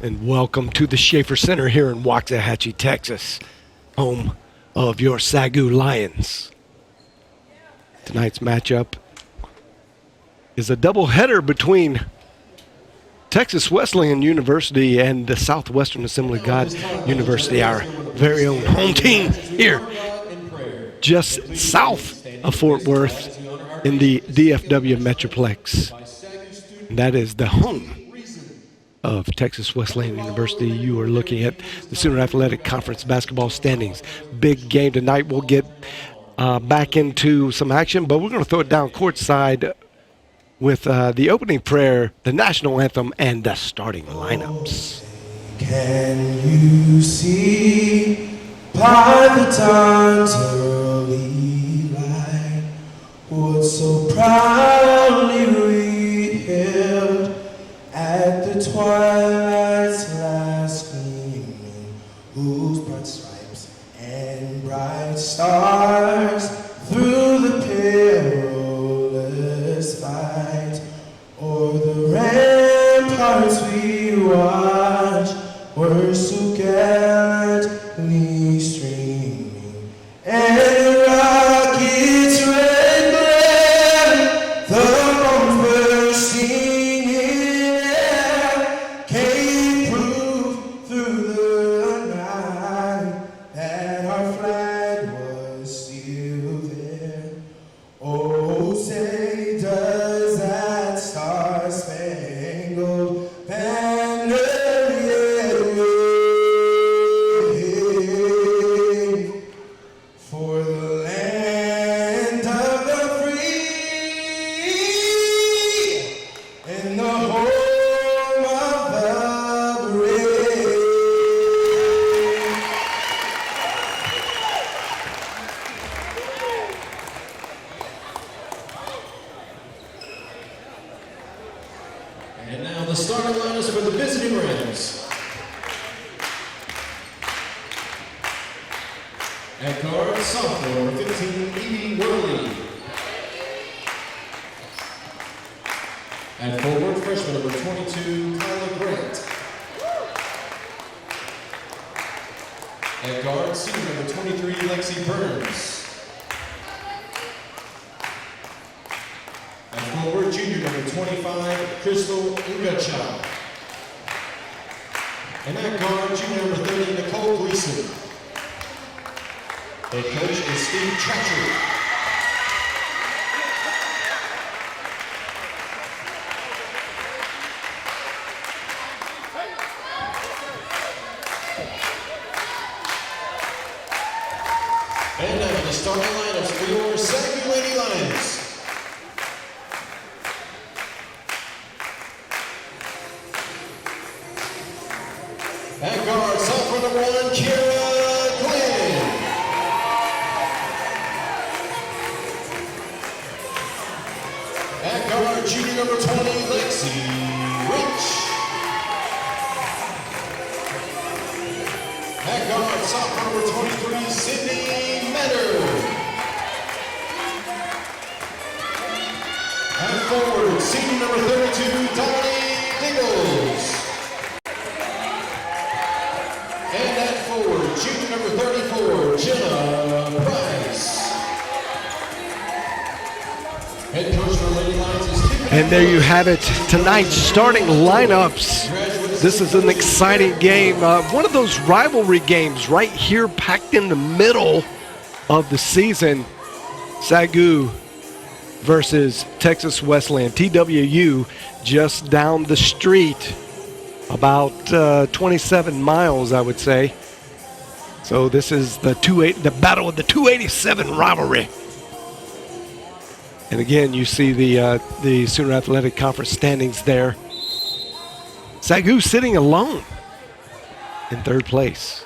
And welcome to the Schaefer Center here in Waxahachie, Texas, home of your SAGU Lions. Tonight's matchup is a doubleheader between Texas Wesleyan University and the Southwestern Assembly of God University, our very own home team here just south of Fort Worth in the DFW Metroplex. And that is the home of Texas Wesleyan University. You are looking at the Sooner Athletic Conference basketball standings. Big game tonight. We'll get back into some action, but we're going to throw it down courtside with the opening prayer, the national anthem, and the starting lineups. Can you see by the dawn's early light what so proudly we hailed at the twilight's last gleaming, whose bright stripes and bright stars through the perilous fight o'er the ramparts we watch were so gallantly streaming, and the rockets' red glare, the bombs bursting in air, came proof through the night that our flag was still there. Oh, say does that star-spangled banner wave for the land of the free and the home of the brave. And now the starting lineups for the visiting Rams. At guard, sophomore, 15, Evie Worley. At forward, freshman number 22, Kyla Grant. At guard, senior number 23, Lexi Burns. At forward, junior number 25, Crystal Ungacha. And at guard, junior number 30, Nicole Gleason. Head coach is Steve Chatchery. And now the starting lineups for your SAGU Lady Lions. At guard, sophomore number 1, Kira Glenn. At guard, junior number 20, Lexi Rich. At guard, sophomore number 23, Sydney Metter. At forward, senior number 32, Donnie Dingles. And at forward, junior number 34, Jenna Price. Head coach for Lady Lions is Tiffany. And there you have it, tonight's starting lineups. This is an exciting game. One of those rivalry games right here packed in the middle of the season. SAGU versus Texas Wesleyan. TWU just down the street, about 27 miles, I would say. So this is the battle of the 287 rivalry. And again, you see the Sooner Athletic Conference standings there. SAGU sitting alone in third place,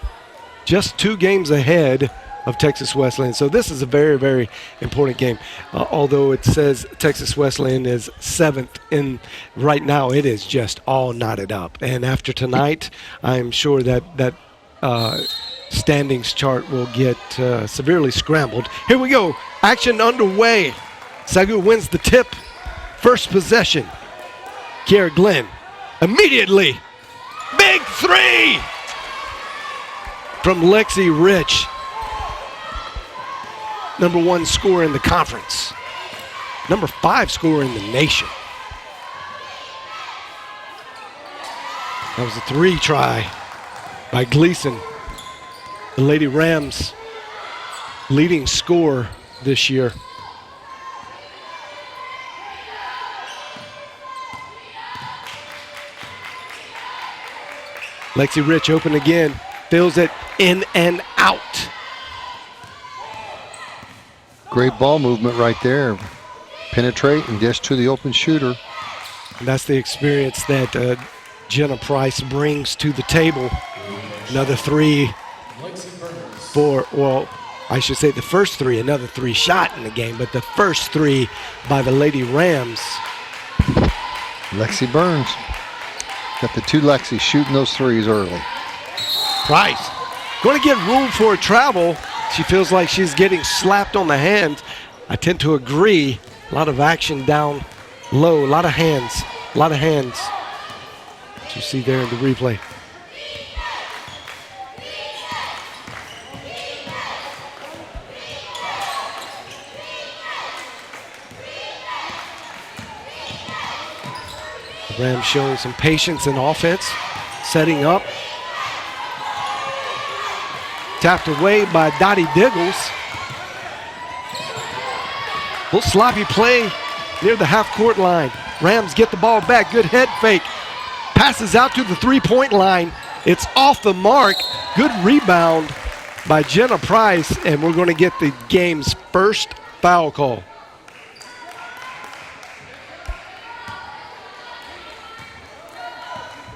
just 2 games ahead of Texas Wesleyan. So this is a very, very important game. Although it says Texas Wesleyan is 7th in right now, it is just all knotted up. And after tonight, I'm sure that standings chart will get severely scrambled. Here we go, action underway. SAGU wins the tip, first possession. Kiera Glenn immediately Big three from Lexi Rich. Number 1 scorer in the conference. Number 5 scorer in the nation. That was a 3 try by Gleason. The Lady Rams leading scorer this year. Lexi Rich open again, fills it in and out. Great ball movement right there. Penetrate and just to the open shooter. And that's the experience that Jenna Price brings to the table. Another 3 for, well, I should say the first 3, another 3 shot in the game, but the first 3 by the Lady Rams. Lexi Burns. Got the 2 Lexi shooting those 3s early. Price going to get ruled for travel. She feels like she's getting slapped on the hand. I tend to agree. A lot of action down low, a lot of hands, a lot of hands. As you see there in the replay. The Rams showing some patience in offense, setting up. Tapped away by Dottie Diggles. Little sloppy play near the half-court line. Rams get the ball back. Good head fake. Passes out to the three-point line. It's off the mark. Good rebound by Jenna Price, and we're going to get the game's first foul call.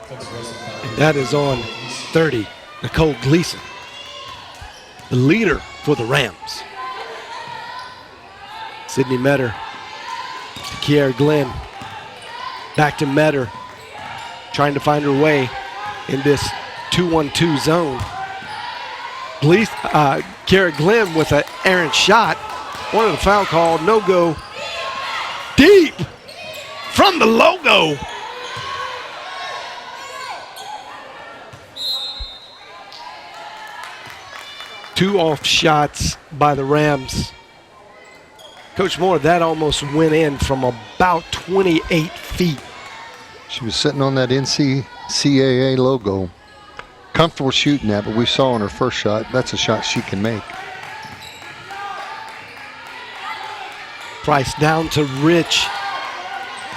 And that is on 30, Nicole Gleason, the leader for the Rams. Sydney Metter to Kiara Glenn. Back to Metter, trying to find her way in this 2-1-2 zone. Kiara Glenn with an errant shot. Wanted a foul call, no go. Deep from the logo. Two off shots by the Rams. Coach Moore, that almost went in from about 28 feet. She was sitting on that NCAA logo. Comfortable shooting that, but we saw on her first shot, that's a shot she can make. Price down to Rich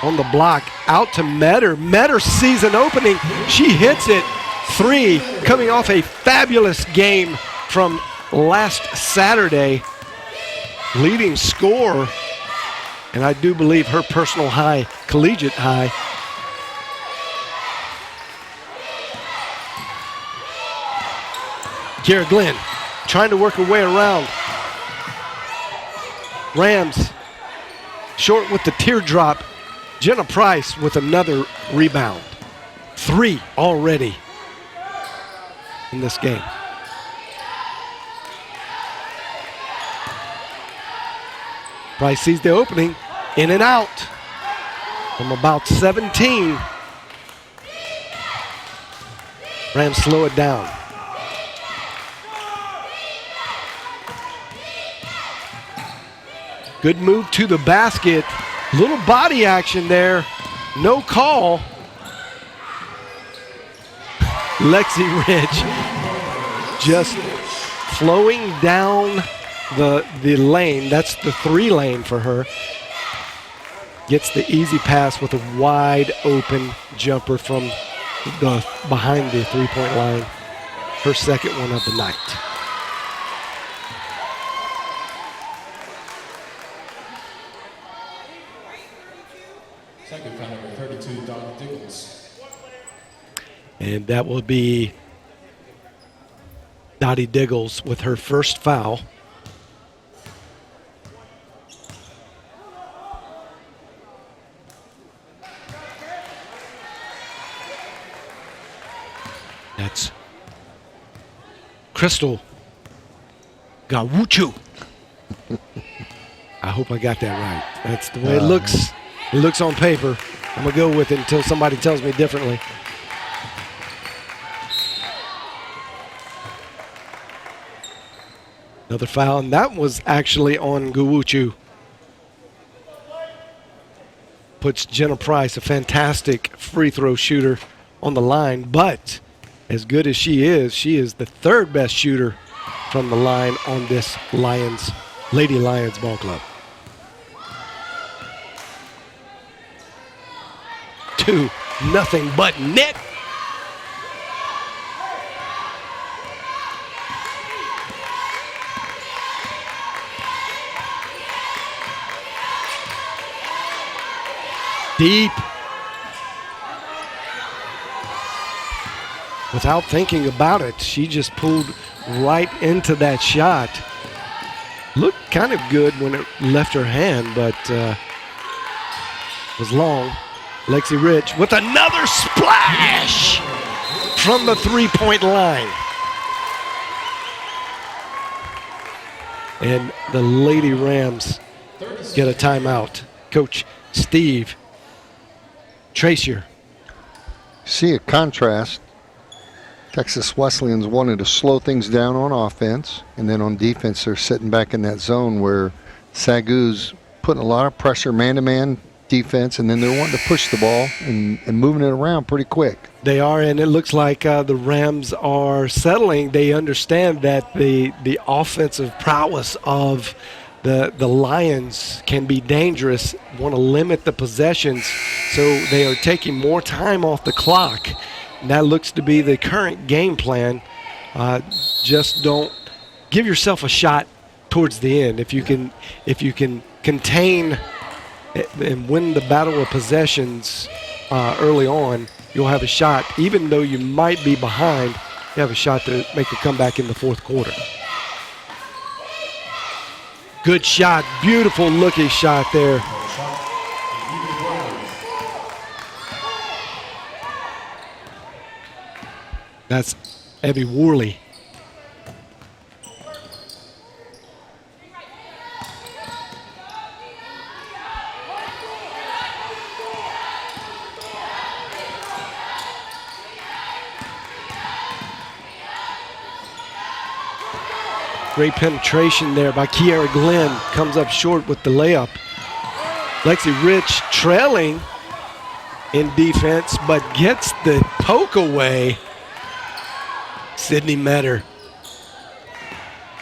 on the block. Out to Metter. Metter sees an opening. She hits it. 3, coming off a fabulous game from last Saturday. Leading scorer, and I do believe her personal high, collegiate high. Kiara Glenn trying to work her way around. Rams short with the teardrop. Jenna Price with another rebound. 3 already in this game. Price sees the opening, in and out from about 17. Rams slow it down. Good move to the basket. Little body action there. No call. Lexi Rich just flowing down the lane. That's the 3 lane for her. Gets the easy pass with a wide open jumper from behind the 3-point line. Her second one of the night. Second foul number 32, Dottie Diggles. And that will be Dottie Diggles with her first foul. That's Crystal Gawuchu. I hope I got that right. That's the way it looks. It looks on paper. I'm going to go with it until somebody tells me differently. Another foul, and that was actually on Gawuchu. Puts Jenna Price, a fantastic free throw shooter, on the line, but as good as she is the third best shooter from the line on this Lady Lions ball club. 2-0 but net. Deep. Without thinking about it, she just pulled right into that shot. Looked kind of good when it left her hand, but was long. Lexi Rich with another splash from the three-point line. And the Lady Rams get a timeout. Coach Steve Tracier. See a contrast. Texas Wesleyan's wanted to slow things down on offense, and then on defense they're sitting back in that zone where SAGU's putting a lot of pressure, man-to-man defense, and then they're wanting to push the ball and moving it around pretty quick. They are, and it looks like the Rams are settling. They understand that the offensive prowess of the Lions can be dangerous, want to limit the possessions, so they are taking more time off the clock. And that looks to be the current game plan. Just don't give yourself a shot towards the end. If you can contain and win the battle of possessions early on, you'll have a shot. Even though you might be behind, you have a shot to make a comeback in the fourth quarter. Good shot, beautiful looking shot there. That's Evie Worley. Great penetration there by Kiara Glenn. Comes up short with the layup. Lexi Rich trailing in defense, but gets the poke away. Sydney Metter.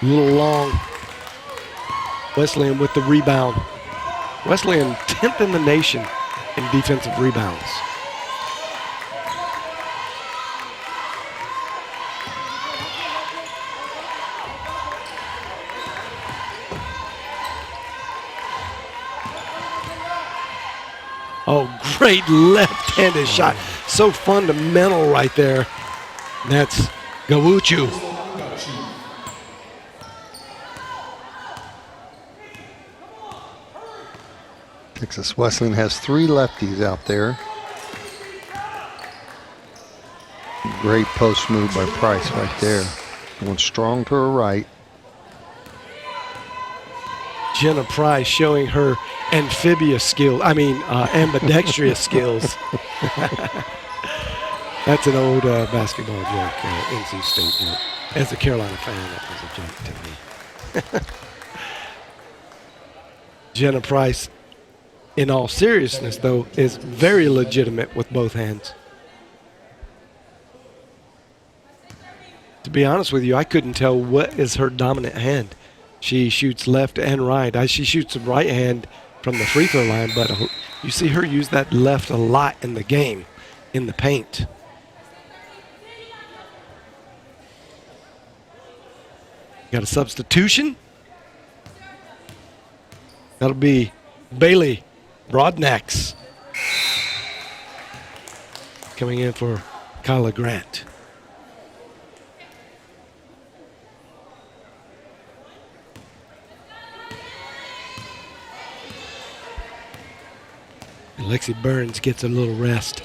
A little long. Wesleyan with the rebound. Wesleyan 10th in the nation in defensive rebounds. Oh, great left-handed shot. So fundamental right there. That's Gawuchu. Texas Wesleyan has 3 lefties out there. Great post move by Price right there. Going strong to her right. Jenna Price showing her ambidextrous skills. That's an old basketball joke, NC State joke. As a Carolina fan, that was a joke to me. Jenna Price, in all seriousness, though, is very legitimate with both hands. To be honest with you, I couldn't tell what is her dominant hand. She shoots left and right. She shoots the right hand from the free throw line, but you see her use that left a lot in the game, in the paint. Got a substitution. That'll be Bailey Broadnax coming in for Kyla Grant. And Lexi Burns gets a little rest.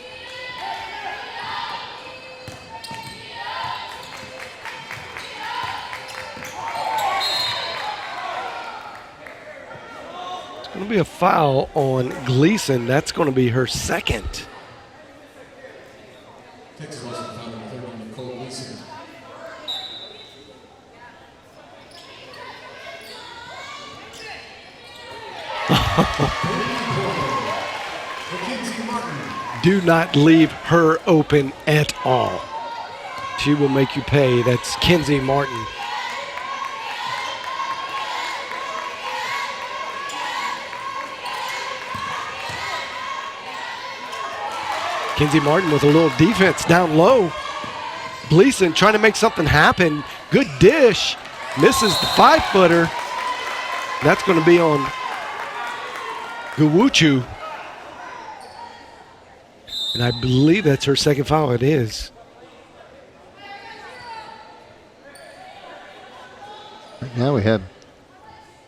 It's going to be a foul on Gleason. That's going to be her second. Texas Wesleyan foul number 30 on Nicole Gleason. Do not leave her open at all. She will make you pay. That's Kenzie Martin. Kenzie Martin with a little defense down low. Gleason trying to make something happen. Good dish. Misses the 5-footer. That's going to be on Gawuchu. And I believe that's her second foul. It is. Right now we have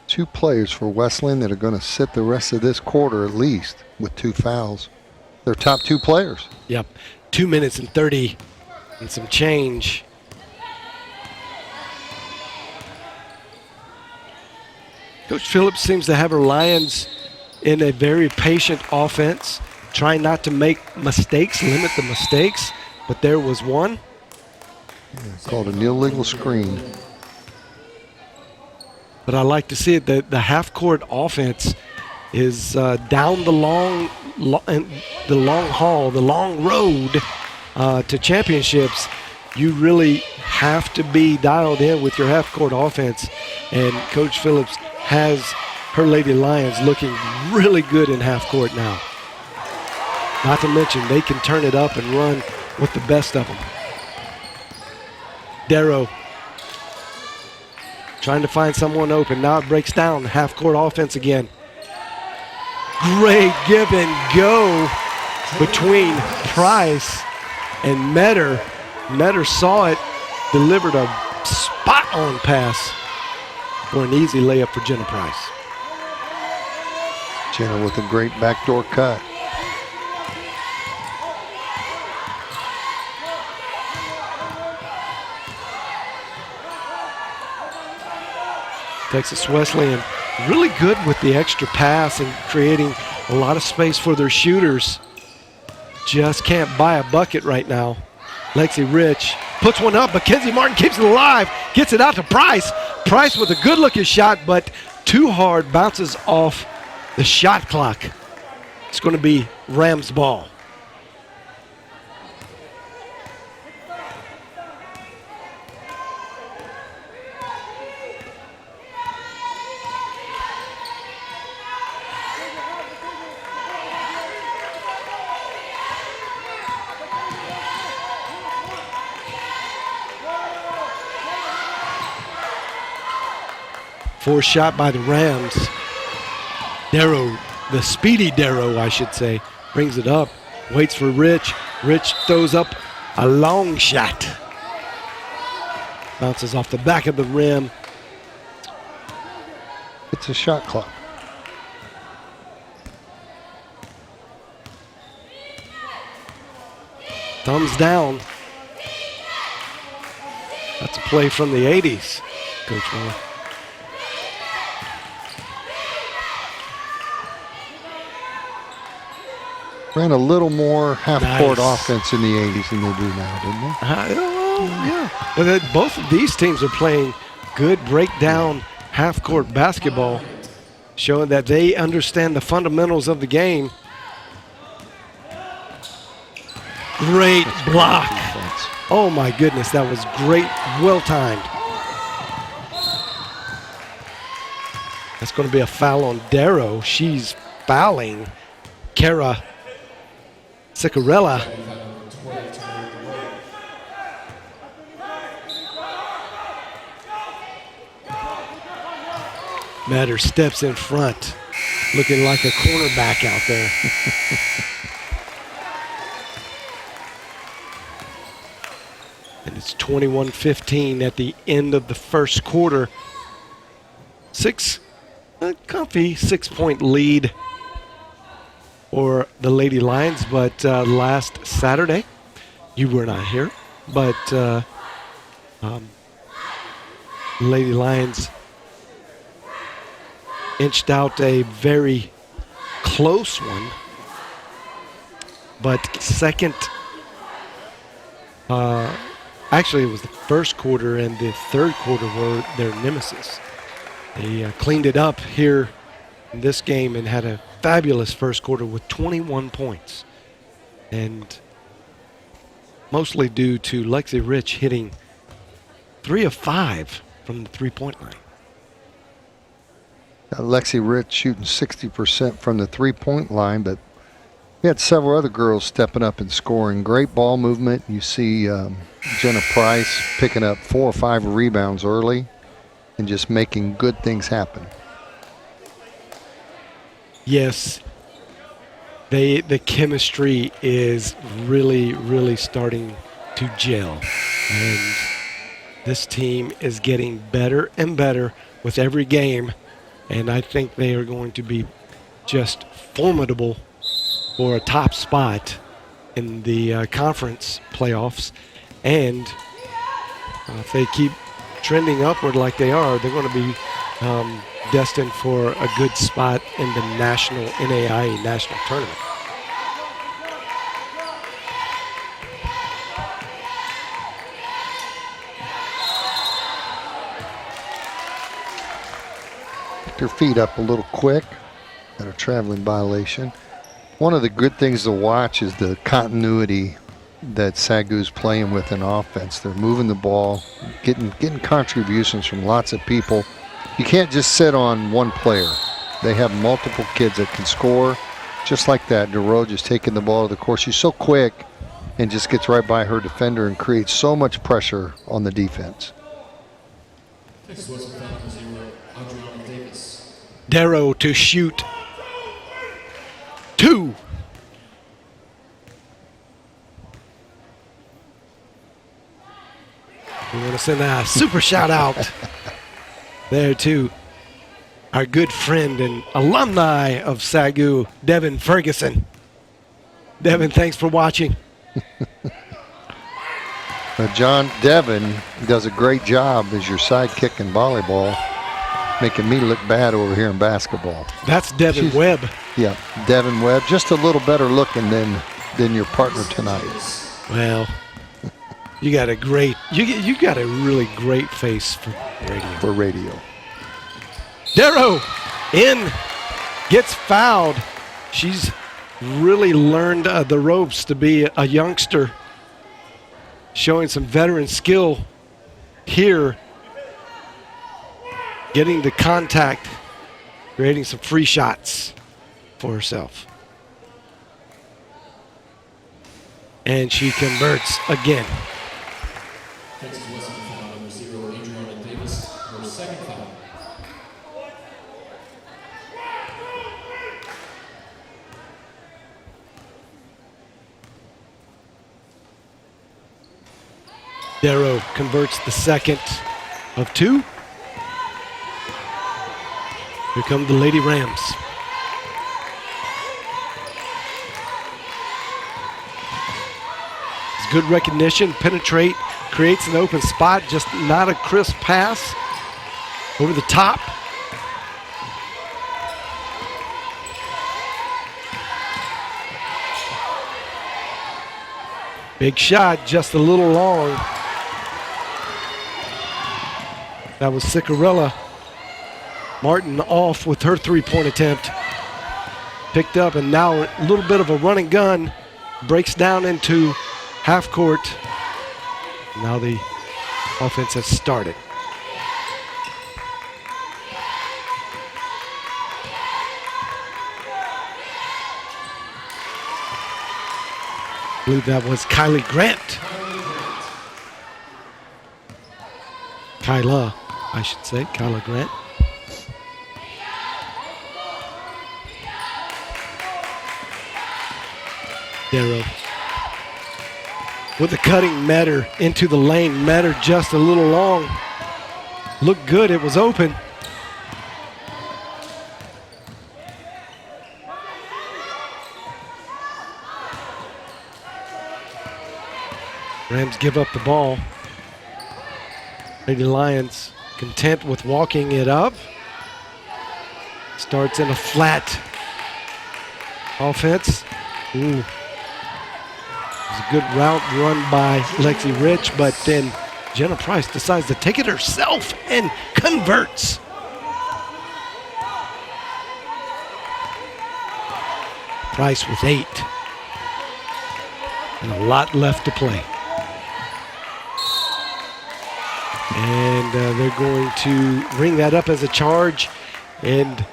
2 players for Wesleyan that are going to sit the rest of this quarter at least with 2 fouls. Their top 2 players. Yep. 2 minutes and 30 and some change. Coach Phillips seems to have her Lions in a very patient offense, trying not to make mistakes, limit the mistakes, but there was one. Yeah, called an illegal screen. But I like to see it. The half-court offense is down the long haul, the long road to championships. You really have to be dialed in with your half-court offense, and Coach Phillips has her Lady Lions looking really good in half-court now. Not to mention, they can turn it up and run with the best of them. Darrow trying to find someone open. Now it breaks down. Half-court offense again. Great give and go between Price and Metter. Metter saw it, delivered a spot-on pass for an easy layup for Jenna Price. Jenna with a great backdoor cut. Texas Wesleyan really good with the extra pass and creating a lot of space for their shooters. Just can't buy a bucket right now. Lexi Rich puts one up, but Kenzie Martin keeps it alive, gets it out to Price. Price with a good-looking shot, but too hard, bounces off the shot clock. It's going to be Rams ball. Forced shot by the Rams. Darrow, the speedy Darrow, I should say, brings it up, waits for Rich. Rich throws up a long shot. Bounces off the back of the rim. It's a shot clock. Thumbs down. That's a play from the 80s, Coach Miller. Ran a little more half-court Nice. offense in the 80s than they do now, didn't they? Yeah. Well, both of these teams are playing good breakdown half-court basketball, showing that they understand the fundamentals of the game. Great block. Defense. Oh my goodness, that was great, well timed. That's going to be a foul on Darrow. She's fouling Kara Ciccarella. Matter steps in front, looking like a cornerback out there. And it's 21-15 at the end of the first quarter. A comfy 6-point lead for the Lady Lions, but last Saturday, you were not here, but Lady Lions inched out a very close one, but second, actually it was the first quarter and the third quarter were their nemesis. They cleaned it up here in this game and had a fabulous first quarter with 21 points. And mostly due to Lexi Rich hitting 3 of 5 from the three-point line. Lexi Rich shooting 60% from the three-point line, but we had several other girls stepping up and scoring. Great ball movement. You see Jenna Price picking up 4 or 5 rebounds early and just making good things happen. Yes, the chemistry is really, really starting to gel. And this team is getting better and better with every game. And I think they are going to be just formidable for a top spot in the conference playoffs. And if they keep trending upward like they are, they're going to be destined for a good spot in the national NAIA national tournament. Their feet up a little quick at a traveling violation. One of the good things to watch is the continuity that SAGU's playing with in offense. They're moving the ball, getting contributions from lots of people. You can't just sit on one player. They have multiple kids that can score. Just like that, DeRoe just taking the ball to the court. She's so quick and just gets right by her defender and creates so much pressure on the defense. Darrow to shoot 2. We want to send a super shout out there to our good friend and alumni of SAGU, Devin Ferguson. Devin, thanks for watching. John Devin does a great job as your sidekick in volleyball, making me look bad over here in basketball. That's Devin Webb. Yeah, Devin Webb, just a little better looking than your partner tonight. Well, you got a great, you got a really great face for radio. Darrow in, gets fouled. She's really learned the ropes to be a youngster, showing some veteran skill here, getting the contact, creating some free shots for herself. And she converts again. Texas Wesleyan foul number 0, Adriana Davis, her second foul. Darrow converts the second of 2. Here come the Lady Rams. It's good recognition, penetrate, creates an open spot, just not a crisp pass. Over the top. Big shot, just a little long. That was Ciccarella. Martin off with her three-point attempt. Picked up, and now a little bit of a run and gun. Breaks down into half court. Now the offense has started. I believe that was Kylie Grant. Kyla, I should say, Kyla Grant. Darrow with the cutting, met her into the lane, met her just a little long. Looked good, it was open. Rams give up the ball. Lady Lions content with walking it up. Starts in a flat offense. Ooh. It was a good route run by Lexi Rich, but then Jenna Price decides to take it herself and converts. Price with 8. And a lot left to play. And they're going to ring that up as a charge. And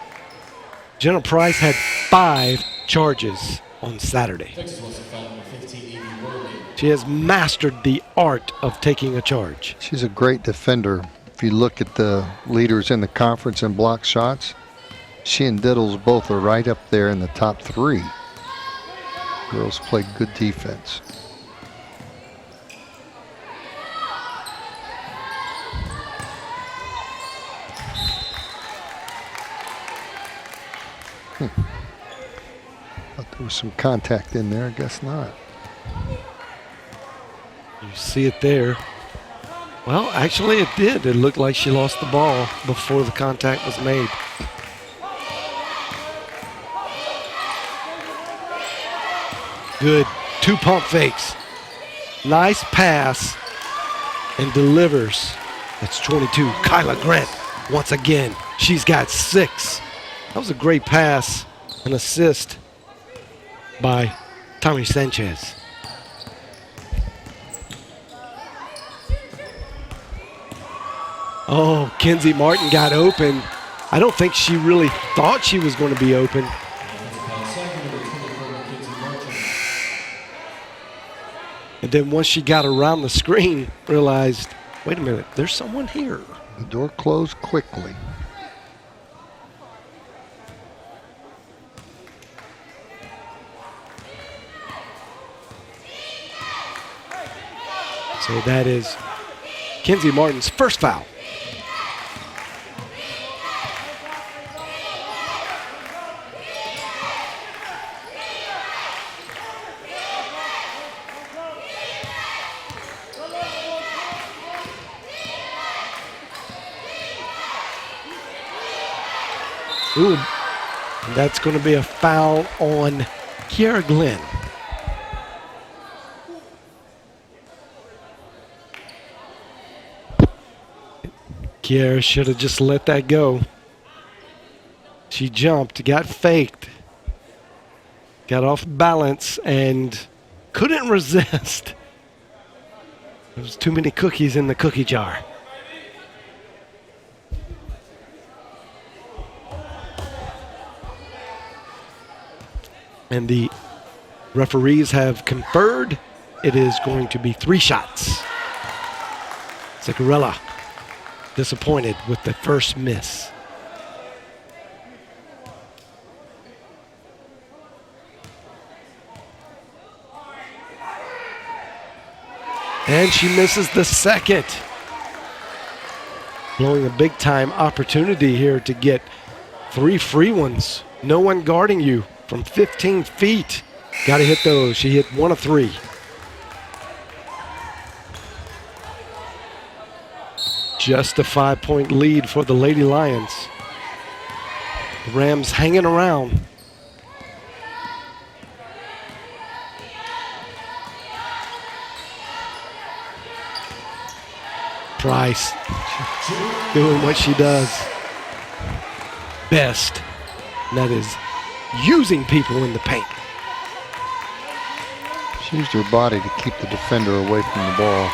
Jenna Price had 5 charges on Saturday. Texas wants to foul number 15, Evie Worley. She has mastered the art of taking a charge. She's a great defender. If you look at the leaders in the conference in block shots, she and Diddles both are right up there in the top 3. Girls play good defense. Thought there was some contact in there. I guess not. You see it there. Well, actually it did. It looked like she lost the ball before the contact was made. Good 2 pump fakes. Nice pass and delivers. That's 22. Kyla Grant once again. She's got 6. That was a great pass, an assist by Tommy Sanchez. Oh, Kenzie Martin got open. I don't think she really thought she was going to be open. And then once she got around the screen, realized, wait a minute, there's someone here. The door closed quickly. So that is Kenzie Martin's first foul. Ooh, that's going to be a foul on Kiara Glenn. Kiara should have just let that go. She jumped, got faked, got off balance, and couldn't resist. There was too many cookies in the cookie jar. And the referees have conferred it is going to be 3 shots. Zuccarella disappointed with the first miss. And she misses the second. Blowing a big time opportunity here to get 3 free ones. No one guarding you from 15 feet. Got to hit those. She hit 1 of 3. Just a 5-point lead for the Lady Lions. The Rams hanging around. Price doing what she does best, and that is using people in the paint. She used her body to keep the defender away from the ball.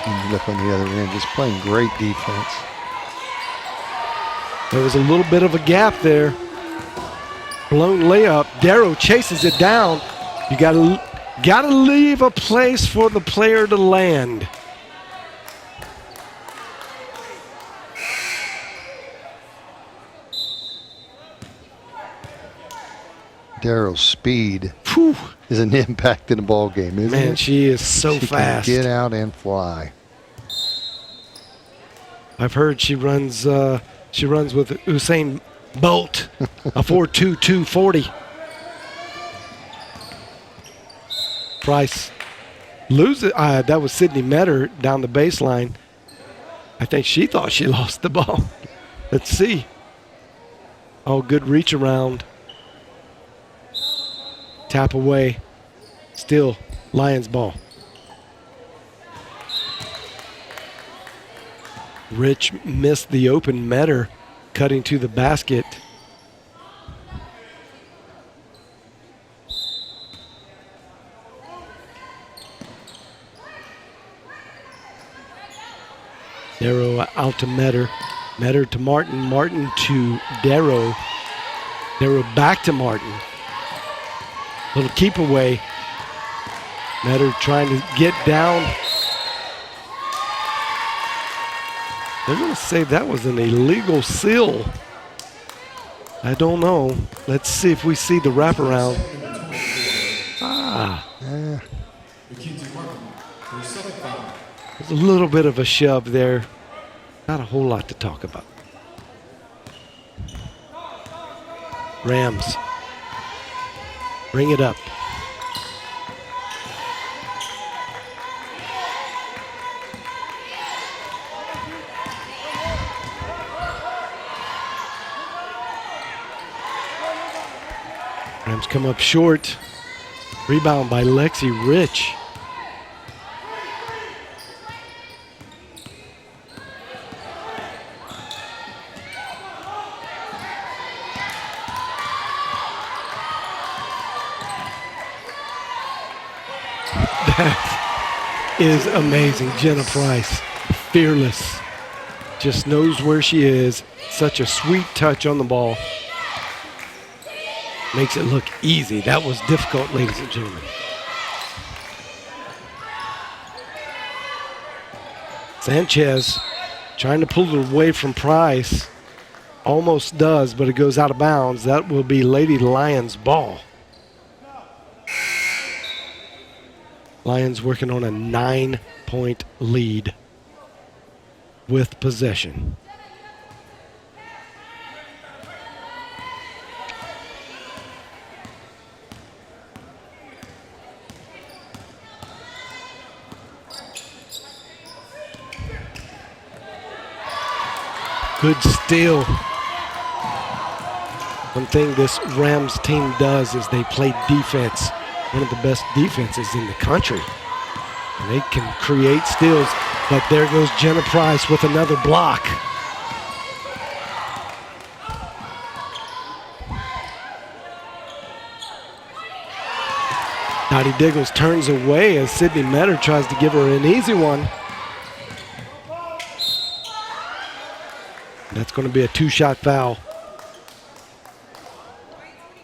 And look on the other end, just playing great defense. There was a little bit of a gap there. Blown layup. Darrow chases it down. You gotta leave a place for the player to land. Darrow's speed Whew. is an impact in the ball game, isn't Man, it? she is so She fast. can get out and fly. I've heard she runs with Usain Bolt, a 4.2 240. Price loses. That was Sydney Metter down the baseline. I think she thought she lost the ball. Let's see. Oh, good reach around. Tap away. Still Lions ball. Rich missed the open. Metter cutting to the basket. Darrow out to Metter. Metter to Martin. Martin to Darrow. Darrow back to Martin. Little keep away. Metter trying to get down. They're going to say that was an illegal seal. I don't know. Let's see if we see the wraparound. Yeah. There's a little bit of a shove there. Not a whole lot to talk about. Rams. Bring it up. Rams come up short. Rebound by Lexi Rich. That is amazing. Jenna Price, fearless. Just knows where she is. Such a sweet touch on the ball. Makes it look easy. That was difficult, ladies and gentlemen. Sanchez trying to pull it away from Price. Almost does, but it goes out of bounds. That will be Lady Lions' ball. Lions working on a 9-point lead with possession. Good steal. One thing this Rams team does is they play defense. One of the best defenses in the country. And they can create steals, but there goes Jenna Price with another block. Dottie Diggles turns away as Sydney Metter tries to give her an easy one. That's going to be a 2-shot foul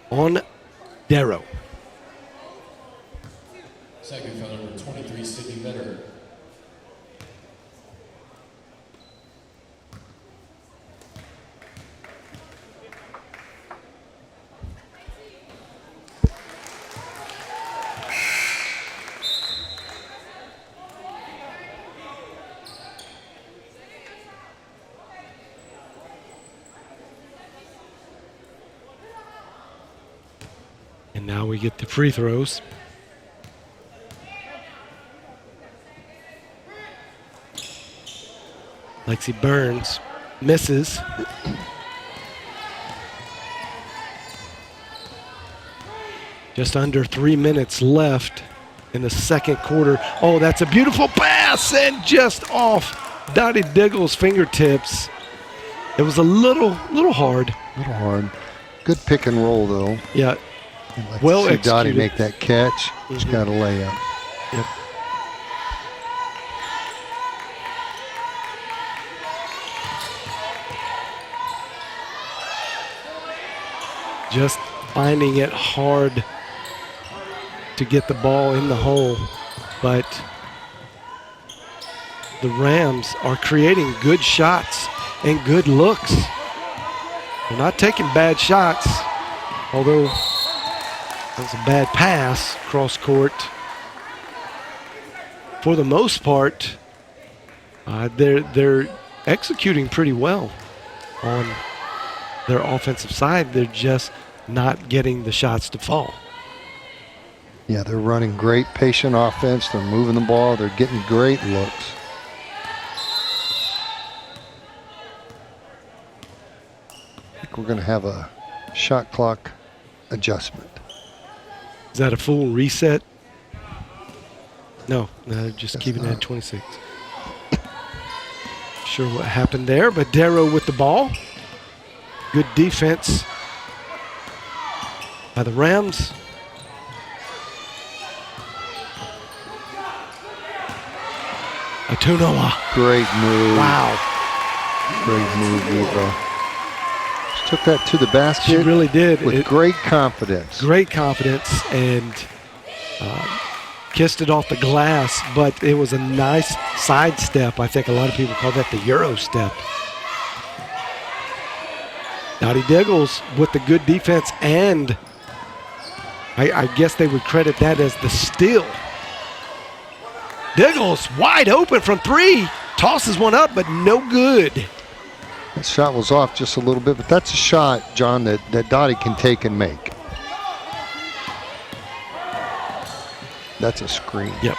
on Darrow. SAGU foul number 23, Sydney Metter. And now we get the free throws. Lexi Burns misses. Just under 3 minutes left in the second quarter. Oh, that's a beautiful pass and just off Dottie Diggle's fingertips. It was a little hard. Little hard. Good pick and roll, though. Yeah. I'd like Well to see Dottie executed. make that catch. She's got a layup. Yep. Just finding it hard to get the ball in the hole, but the Rams are creating good shots and good looks. They're not taking bad shots, although that's a bad pass cross court. For the most part, they're executing pretty well on their offensive side. They're just not getting the shots to fall. Yeah, they're running great patient offense. They're moving the ball. They're getting great looks. I think we're going to have a shot clock adjustment. Is that a full reset? No, just Guess keeping it not. at 26. Sure what happened there, but Darrow with the ball. Good defense by the Rams. Atunoa. Great move. Wow. Great move, Eva. She took that to the basket. She really did. With great confidence. Great confidence, and kissed it off the glass, but it was a nice sidestep. I think a lot of people call that the Euro step. Dottie Diggles with the good defense, and I guess they would credit that as the steal. Diggles wide open from three. Tosses one up, but no good. That shot was off just a little bit, but that's a shot, John, that Dottie can take and make. That's a screen. Yep.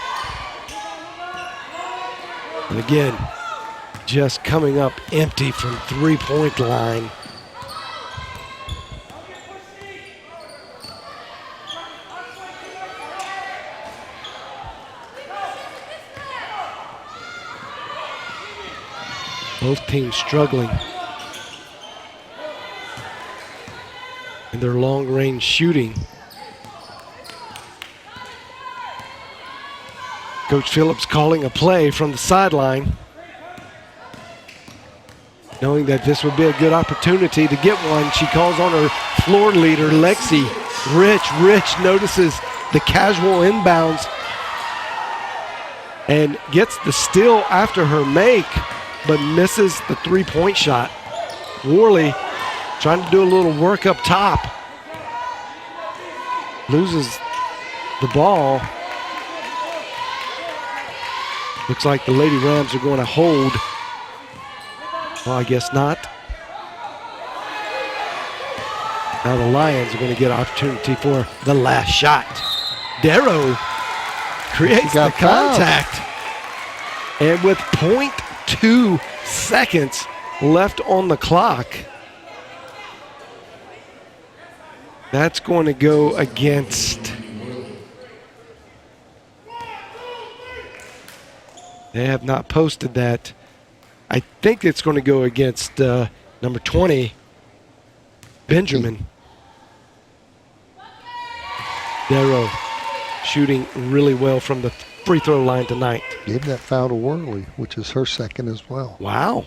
And again, just coming up empty from three-point line. Both teams struggling in their long-range shooting. Coach Phillips calling a play from the sideline, knowing that this would be a good opportunity to get one. She calls on her floor leader, Lexi. Rich notices the casual inbounds and gets the steal after her make, but misses the three-point shot. Worley trying to do a little work up top. Loses the ball. Looks like the Lady Rams are going to hold. Well, I guess not. Now the Lions are going to get an opportunity for the last shot. Darrow creates the contact. And with 0.2 seconds left on the clock, that's going to go against... They have not posted that. I think it's going to go against number 20, Benjamin. Darrow shooting really well from the free throw line tonight. Gave that foul to Worley, which is her second as well. Wow.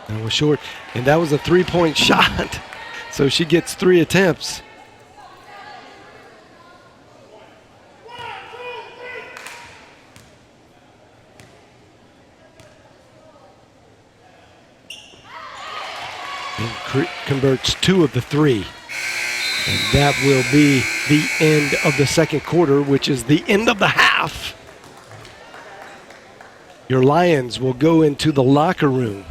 That was short. And that was a three-point shot. So she gets 3 attempts. And converts 2 of the 3. And that will be the end of the second quarter, which is the end of the half. Your Lions will go into the locker room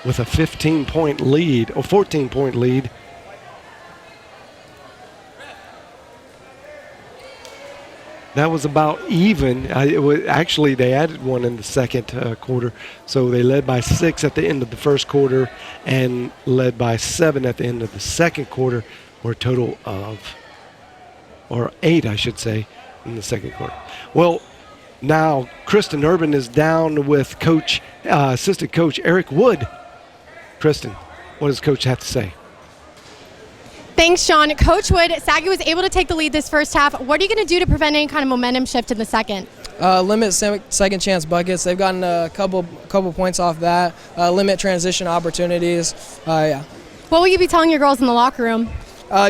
with a 15-point lead, or 14-point lead. That was about even. Actually, they added one in the second quarter. So they led by 6 at the end of the first quarter and led by 7 at the end of the second quarter, or a total of, or 8, I should say, in the second quarter. Well, now Kristen Urban is down with assistant coach Eric Wood. Kristen, what does Coach have to say? Thanks, Sean. Coach Wood, SAGU was able to take the lead this first half. What are you going to do to prevent any kind of momentum shift in the second? Limit second chance buckets. They've gotten a couple points off that. Limit transition opportunities. Yeah. What will you be telling your girls in the locker room?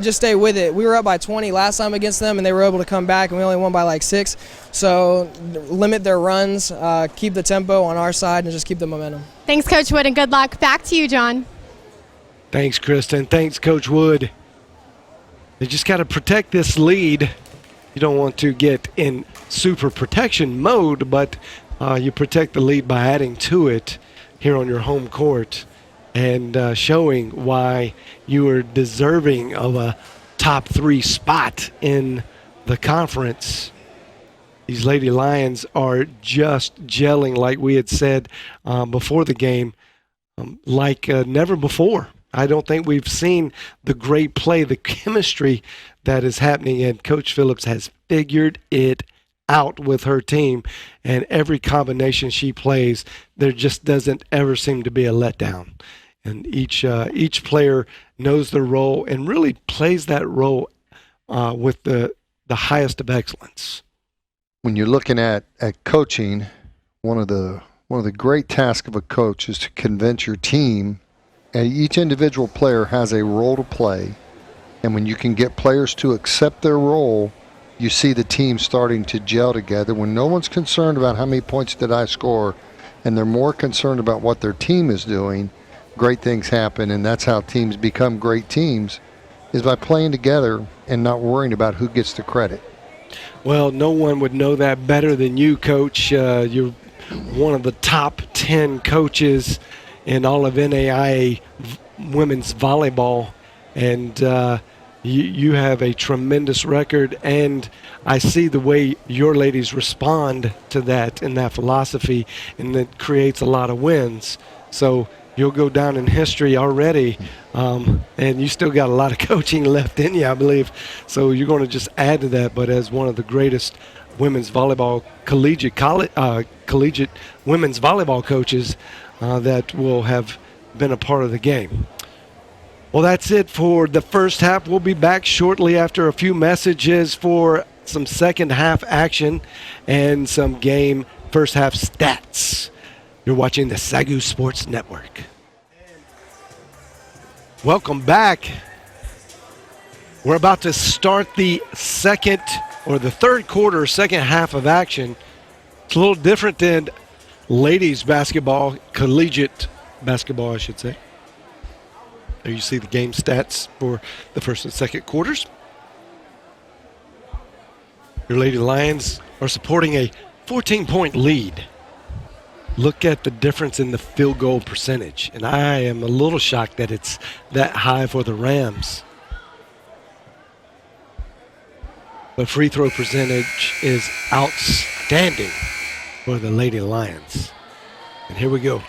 Just stay with it. We were up by 20 last time against them, and they were able to come back, and we only won by like 6. So limit their runs, keep the tempo on our side, and just keep the momentum. Thanks, Coach Wood, and good luck. Back to you, John. Thanks, Kristen. Thanks, Coach Wood. They just got to protect this lead. You don't want to get in super protection mode, but you protect the lead by adding to it here on your home court and showing why you are deserving of a top 3 spot in the conference. These Lady Lions are just gelling, like we had said before the game, like never before. I don't think we've seen the great play, the chemistry that is happening, and Coach Phillips has figured it out with her team. And every combination she plays, there just doesn't ever seem to be a letdown. And each player knows their role and really plays that role with the highest of excellence. when you're looking at coaching, one of the great tasks of a coach is to convince your team. And each individual player has a role to play, and when you can get players to accept their role, you see the team starting to gel together. When no one's concerned about how many points did I score, and they're more concerned about what their team is doing, great things happen. And that's how teams become great teams, is by playing together and not worrying about who gets the credit. Well, no one would know that better than you, Coach. You're one of the top 10 coaches in all of NAIA women's volleyball, and you have a tremendous record, and I see the way your ladies respond to that and that philosophy, and it creates a lot of wins. So you'll go down in history already, and you still got a lot of coaching left in you, I believe. So you're going to just add to that, but as one of the greatest women's volleyball collegiate women's volleyball coaches that will have been a part of the game. Well, that's it for the first half. We'll be back shortly after a few messages for some second half action and some game first half stats. You're watching the SAGU Sports Network. Welcome back. We're about to start the third quarter, second half of action. It's a little different than ladies basketball, collegiate basketball, I should say. There you see the game stats for the first and second quarters. Your Lady Lions are supporting a 14-point lead. Look at the difference in the field goal percentage, and I am a little shocked that it's that high for the Rams. The free throw percentage is outstanding for the Lady Lions. And here we go.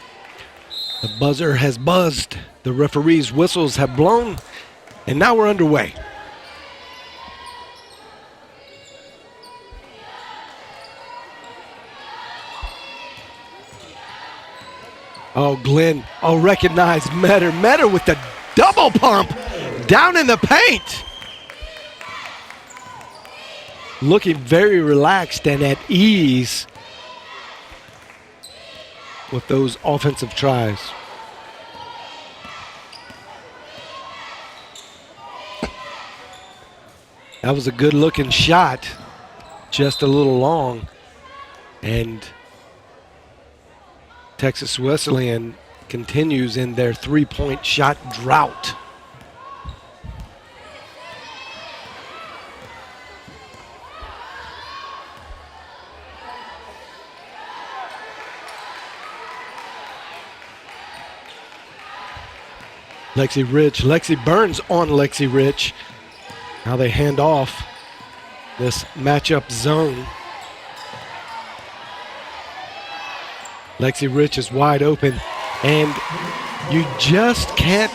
The buzzer has buzzed. The referee's whistles have blown. And now we're underway. Oh, Glenn. Oh, recognize Metter. Metter with the double pump down in the paint. Looking very relaxed and at ease with those offensive tries. That was a good looking shot, just a little long. And Texas Wesleyan continues in their three-point shot drought. Lexi Burns on Lexi Rich. Now they hand off this matchup zone. Lexi Rich is wide open, and you just can't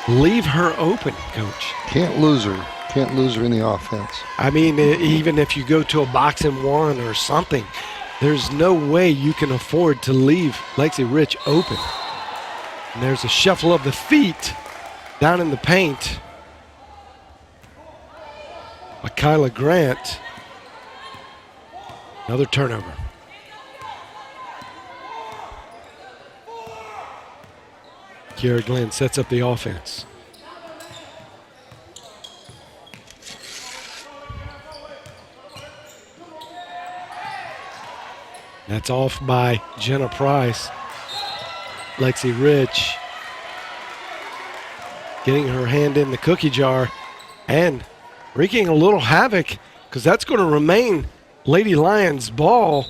leave her open, Coach. Can't lose her. Can't lose her in the offense. I mean, even if you go to a box and one or something, there's no way you can afford to leave Lexi Rich open. And there's a shuffle of the feet down in the paint by Kyla Grant. Another turnover. Kiara Glenn sets up the offense. That's off by Jenna Price. Lexi Rich getting her hand in the cookie jar and wreaking a little havoc, because that's going to remain Lady Lions ball.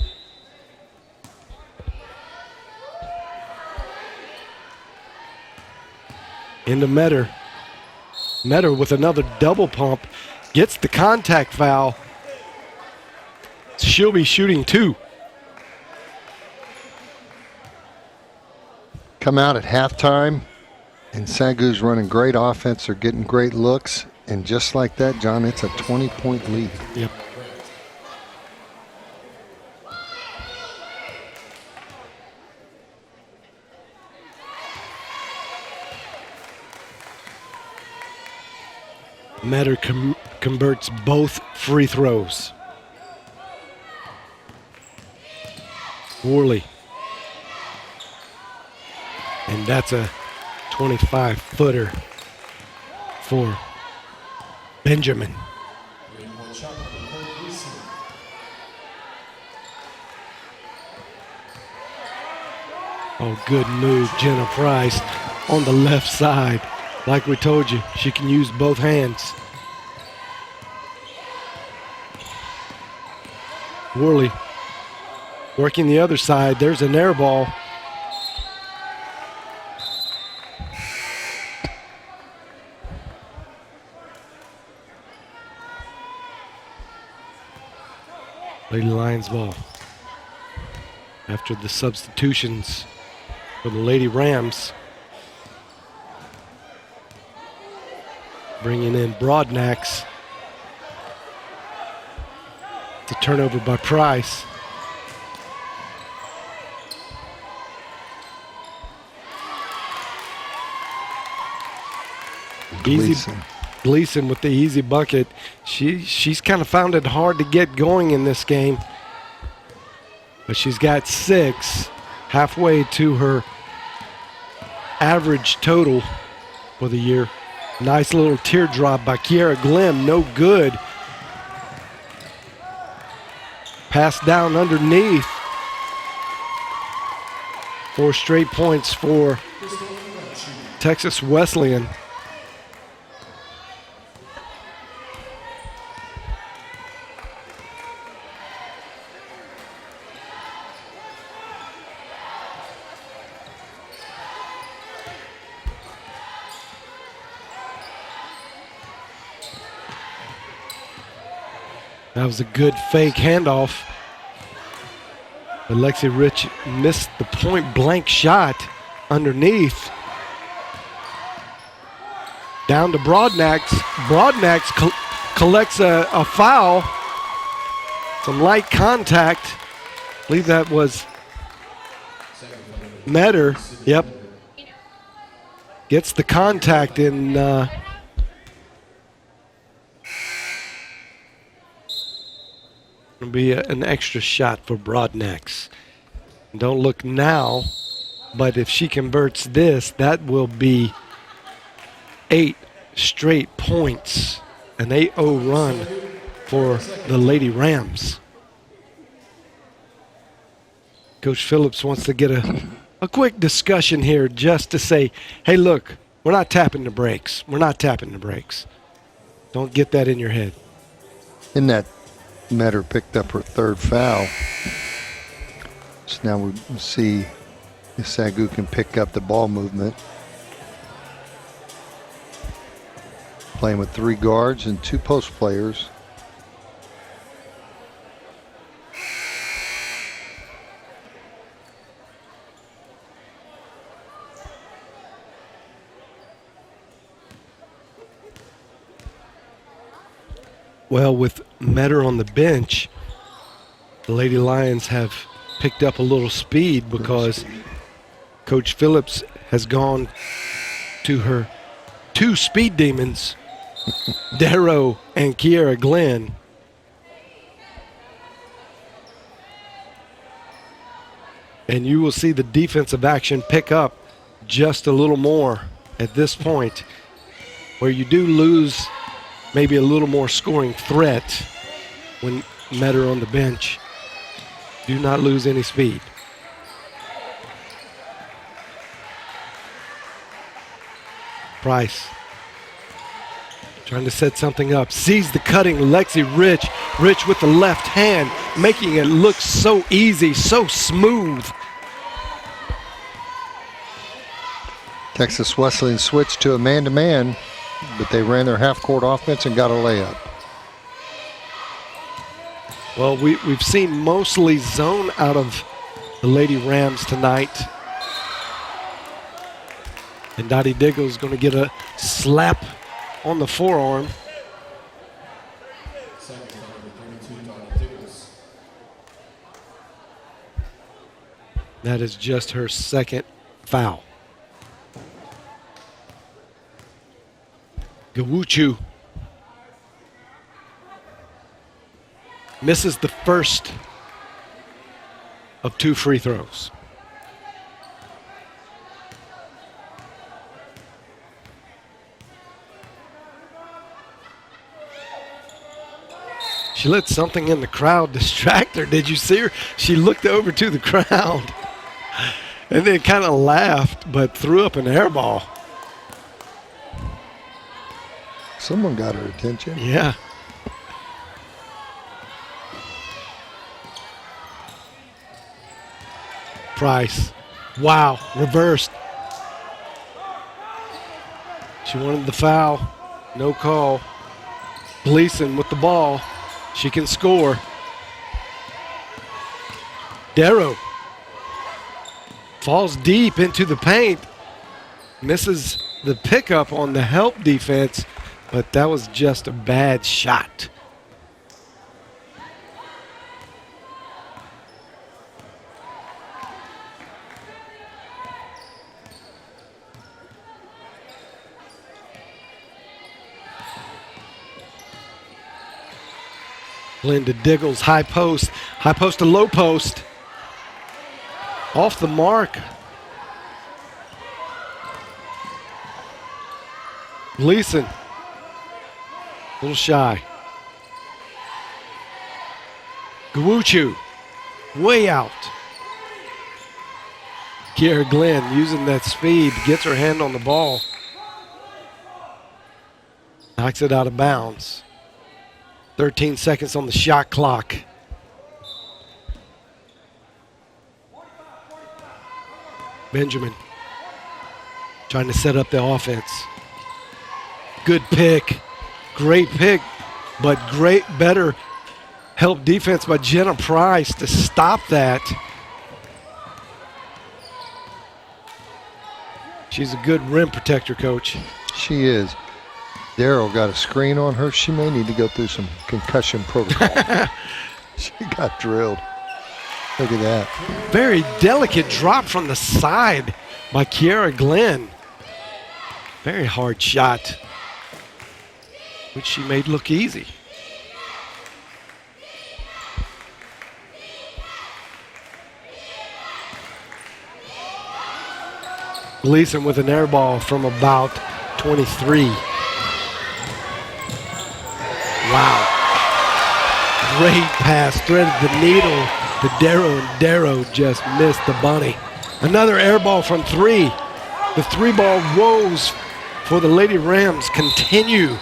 Into Metter. Metter with another double pump gets the contact foul. She'll be shooting two. Come out at halftime, and SAGU's running great offense. They're getting great looks, and just like that, John, it's a 20-point lead. Yep. Metter converts both free throws. Worley. And that's a 25-footer for Benjamin. Oh, good move, Jenna Price on the left side. Like we told you, she can use both hands. Worley working the other side. There's an air ball. Lady Lions ball. After the substitutions for the Lady Rams. Bringing in Broadnax. It's a turnover by Price. Gleason with the easy bucket. She's kind of found it hard to get going in this game. But she's got 6, halfway to her average total for the year. Nice little teardrop by Kiera Glim, no good. Pass down underneath. 4 straight points for Texas Wesleyan. That was a good fake handoff. But Lexi Rich missed the point blank shot underneath. Down to Broadnax. Broadnax collects a foul. Some light contact. I believe that was Metter. Yep. Gets the contact in. It'll be an extra shot for Broadnax. Don't look now, but if she converts this, that will be 8 straight points, an 8-0 run for the Lady Rams. Coach Phillips wants to get a quick discussion here just to say, hey, look, we're not tapping the brakes. We're not tapping the brakes. Don't get that in your head. In that Metter picked up her 3rd foul. So now we see if SAGU can pick up the ball movement. Playing with 3 guards and 2 post players. Well, with Metter on the bench, the Lady Lions have picked up a little speed because Coach Phillips has gone to her 2 speed demons, Darrow and Kiera Glenn. And you will see the defensive action pick up just a little more at this point, where you do lose maybe a little more scoring threat when Metter on the bench. Do not lose any speed. Price trying to set something up. Sees the cutting Lexi Rich. Rich with the left hand, making it look so easy, so smooth. Texas Wesleyan switched to a man-to-man, but they ran their half-court offense and got a layup. Well, we've seen mostly zone out of the Lady Rams tonight. And Dottie Diggle's going to get a slap on the forearm. That is just her 2nd foul. Gawuchu misses the first of 2 free throws. She let something in the crowd distract her. Did you see her? She looked over to the crowd and then kind of laughed, but threw up an air ball. Someone got her attention. Yeah. Price. Wow, reversed. She wanted the foul. No call. Gleason with the ball. She can score. Darrow falls deep into the paint. Misses the pickup on the help defense, but that was just a bad shot. Linda Diggles, high post to low post. Off the mark. Gleason, a little shy. Gawuchu, way out. Kiera Glenn using that speed, gets her hand on the ball. Knocks it out of bounds. 13 seconds on the shot clock. Benjamin trying to set up the offense. Good pick, great pick, but better help defense by Jenna Price to stop that. She's a good rim protector, Coach. She is. Darrow got a screen on her. She may need to go through some concussion protocol. She got drilled. Look at that. Very delicate drop from the side by Kiera Glenn. Very hard shot, which she made look easy. Gleason with an air ball from about 23. Wow. Great pass, threaded the needle to Darrow, and Darrow just missed the bunny. Another air ball from 3. The 3-ball woes for the Lady Rams continue.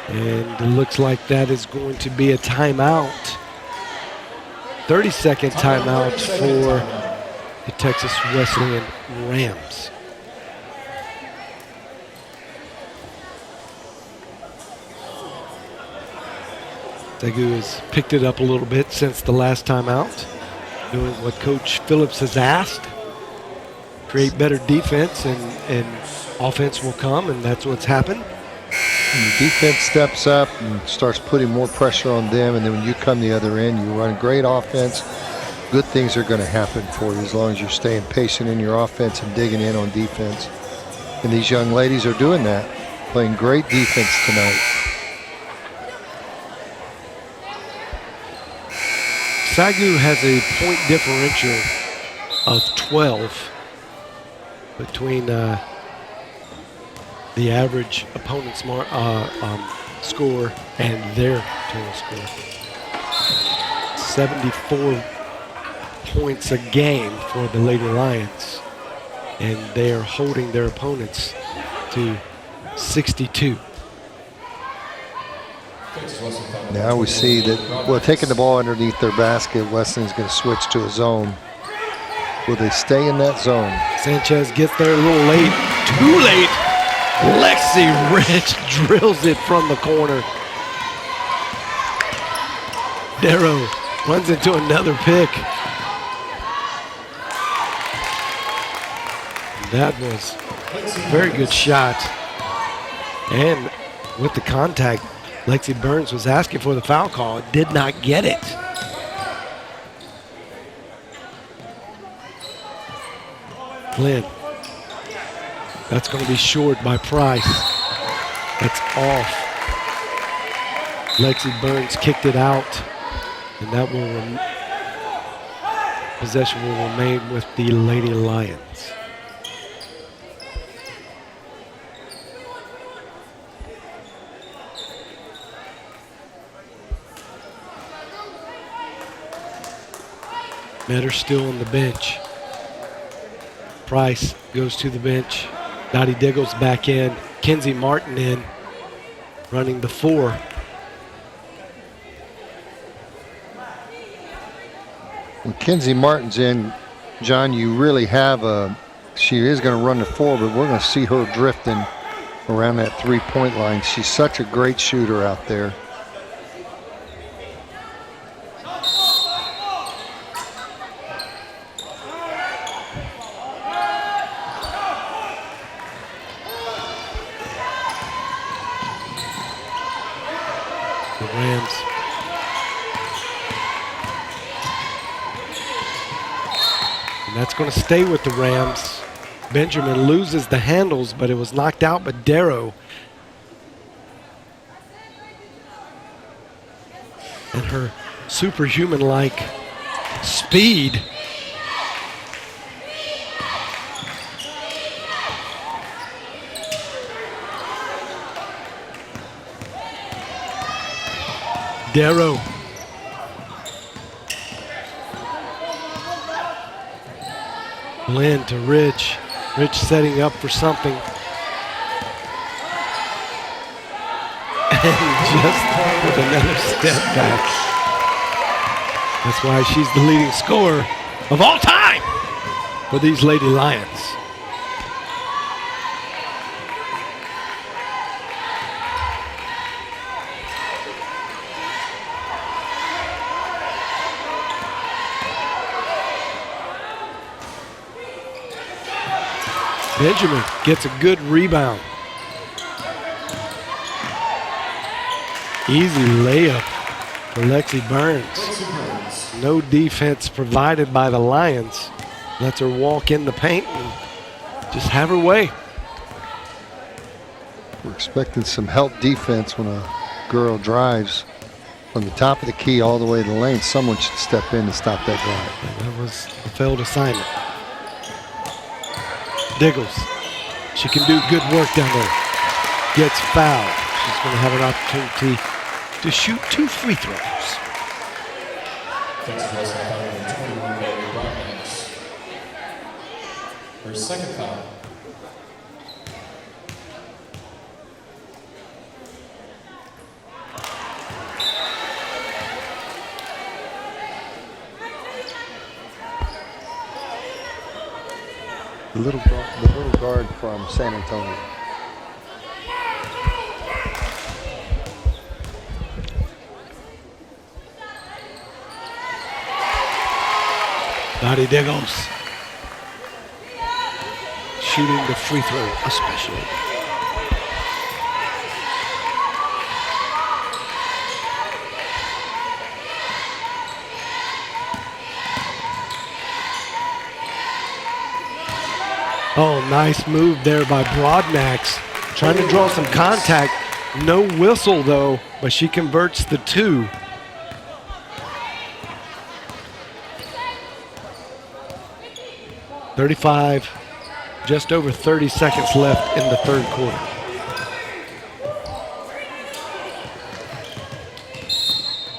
And it looks like that is going to be a timeout. 30-second timeout for the Texas Wesleyan Rams. SAGU has picked it up a little bit since the last timeout, doing what Coach Phillips has asked. Create better defense and offense will come, and that's what's happened. And the defense steps up and starts putting more pressure on them, and then when you come the other end, you run great offense. Good things are going to happen for you as long as you're staying patient in your offense and digging in on defense. And these young ladies are doing that, playing great defense tonight. SAGU has a point differential of 12 between the average opponent's score and their total score. 74 points a game for the Lady Lions, and they are holding their opponents to 62. Now we see that, well, taking the ball underneath their basket, Wesleyan's going to switch to a zone. Will they stay in that zone? Sanchez gets there a little late, too late. Lexi Rich drills it from the corner. Darrow runs into another pick. That was a very good shot. And with the contact, Lexi Burns was asking for the foul call, did not get it. Glenn. That's going to be short by Price. That's off. Lexi Burns kicked it out, and that will possession will remain with the Lady Lions. Metter still on the bench. Price goes to the bench. Dottie Diggles back in. Kenzie Martin in, running the 4. When Kenzie Martin's in, John, you really have she is going to run the 4, but we're going to see her drifting around that 3-point line. She's such a great shooter out there. The Rams. And that's going to stay with the Rams. Benjamin loses the handles, but it was knocked out by Darrow. And her superhuman-like speed. Darrow. Lynn to Rich. Rich setting up for something. And just with another step back. That's why she's the leading scorer of all time for these Lady Lions. Benjamin gets a good rebound. Easy layup for Lexi Burns. No defense provided by the Lions. Lets her walk in the paint and just have her way. We're expecting some help defense when a girl drives from the top of the key all the way to the lane. Someone should step in and stop that drive. And that was a failed assignment. Diggles. She can do good work down there. Gets fouled. She's going to have an opportunity to shoot 2 free throws. Texas Wesleyan foul on 21 Bailey Broadbacks. Her second foul. The little guard from San Antonio. Dottie Diggles. Shooting the free throw especially. Oh, nice move there by Broadnax. Trying to draw some contact. No whistle though, but she converts the 2. .35, just over 30 seconds left in the third quarter.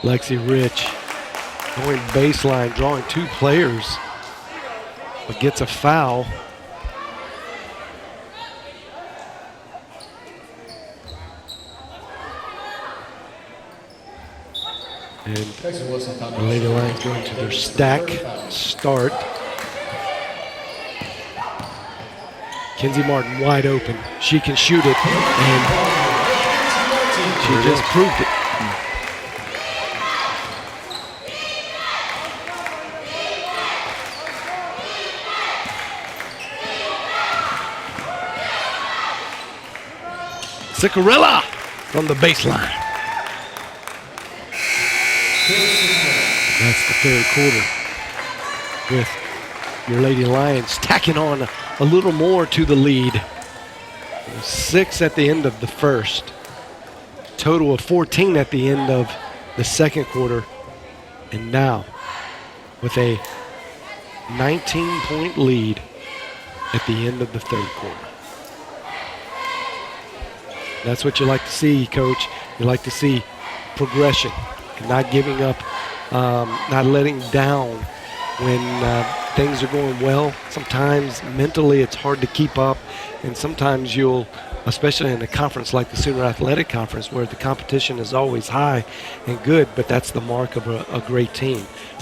Lexi Rich going baseline, drawing 2 players, but gets a foul. And the Lady Lions going to their stack start. Kenzie Martin wide open. She can shoot it, and she just proved it. Cicarella from the baseline. That's the third quarter with your Lady Lions tacking on a little more to the lead. 6 at the end of the first. Total of 14 at the end of the second quarter. And now, with a 19-point lead at the end of the third quarter. That's what you like to see, Coach. You like to see progression, and not giving up, not letting down when things are going well. Sometimes mentally it's hard to keep up, and sometimes you'll, especially in a conference like the SAGU Athletic Conference, where the competition is always high and good, but that's the mark of a great team,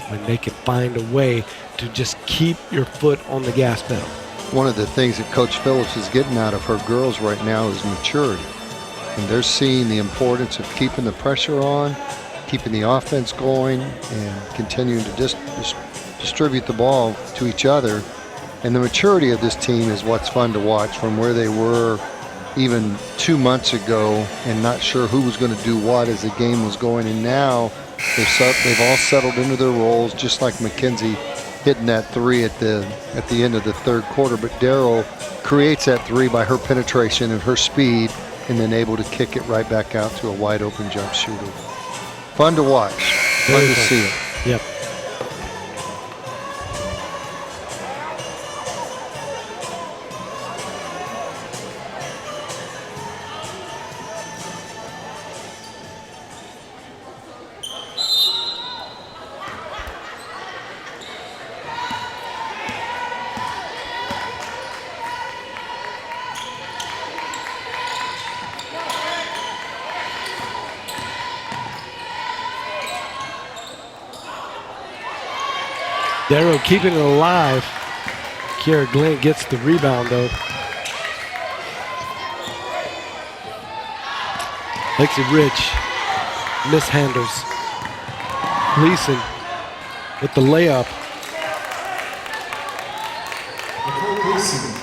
when they can find a way to just keep your foot on the gas pedal. One of the things that Coach Phillips is getting out of her girls right now is maturity. And they're seeing the importance of keeping the pressure on, keeping the offense going, and continuing to distribute the ball to each other. And the maturity of this team is what's fun to watch, from where they were even 2 months ago and not sure who was going to do what as the game was going. And now they've all settled into their roles, just like Mackenzie hitting that 3 at the end of the third quarter. But Darryl creates that 3 by her penetration and her speed, and then able to kick it right back out to a wide open jump shooter. Fun to watch, fun to see it. Yep. Darrow keeping it alive. Kiara Glenn gets the rebound though. Lexi Rich mishandles. Gleason with the layup. Nicole Gleason.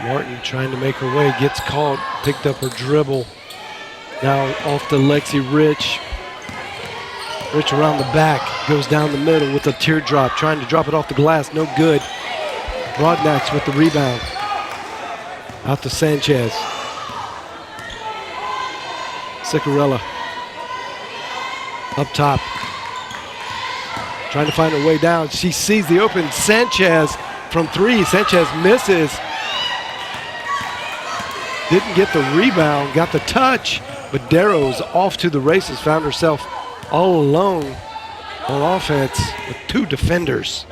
Martin trying to make her way, gets caught, picked up her dribble. Now off to Lexi Rich. Rich around the back, goes down the middle with a teardrop, trying to drop it off the glass, no good. Broadnax with the rebound. Out to Sanchez. Ciccarella up top. Trying to find her way down. She sees the open Sanchez from 3. Sanchez misses. Didn't get the rebound, got the touch, but Darrow's off to the races, found herself all alone on offense with 2 defenders.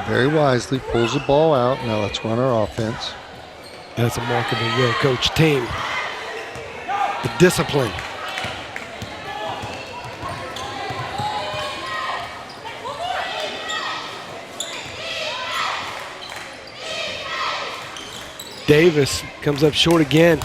Very wisely pulls the ball out. Now let's run our offense. That's a mark of a well-coached team. The discipline. Davis comes up short again.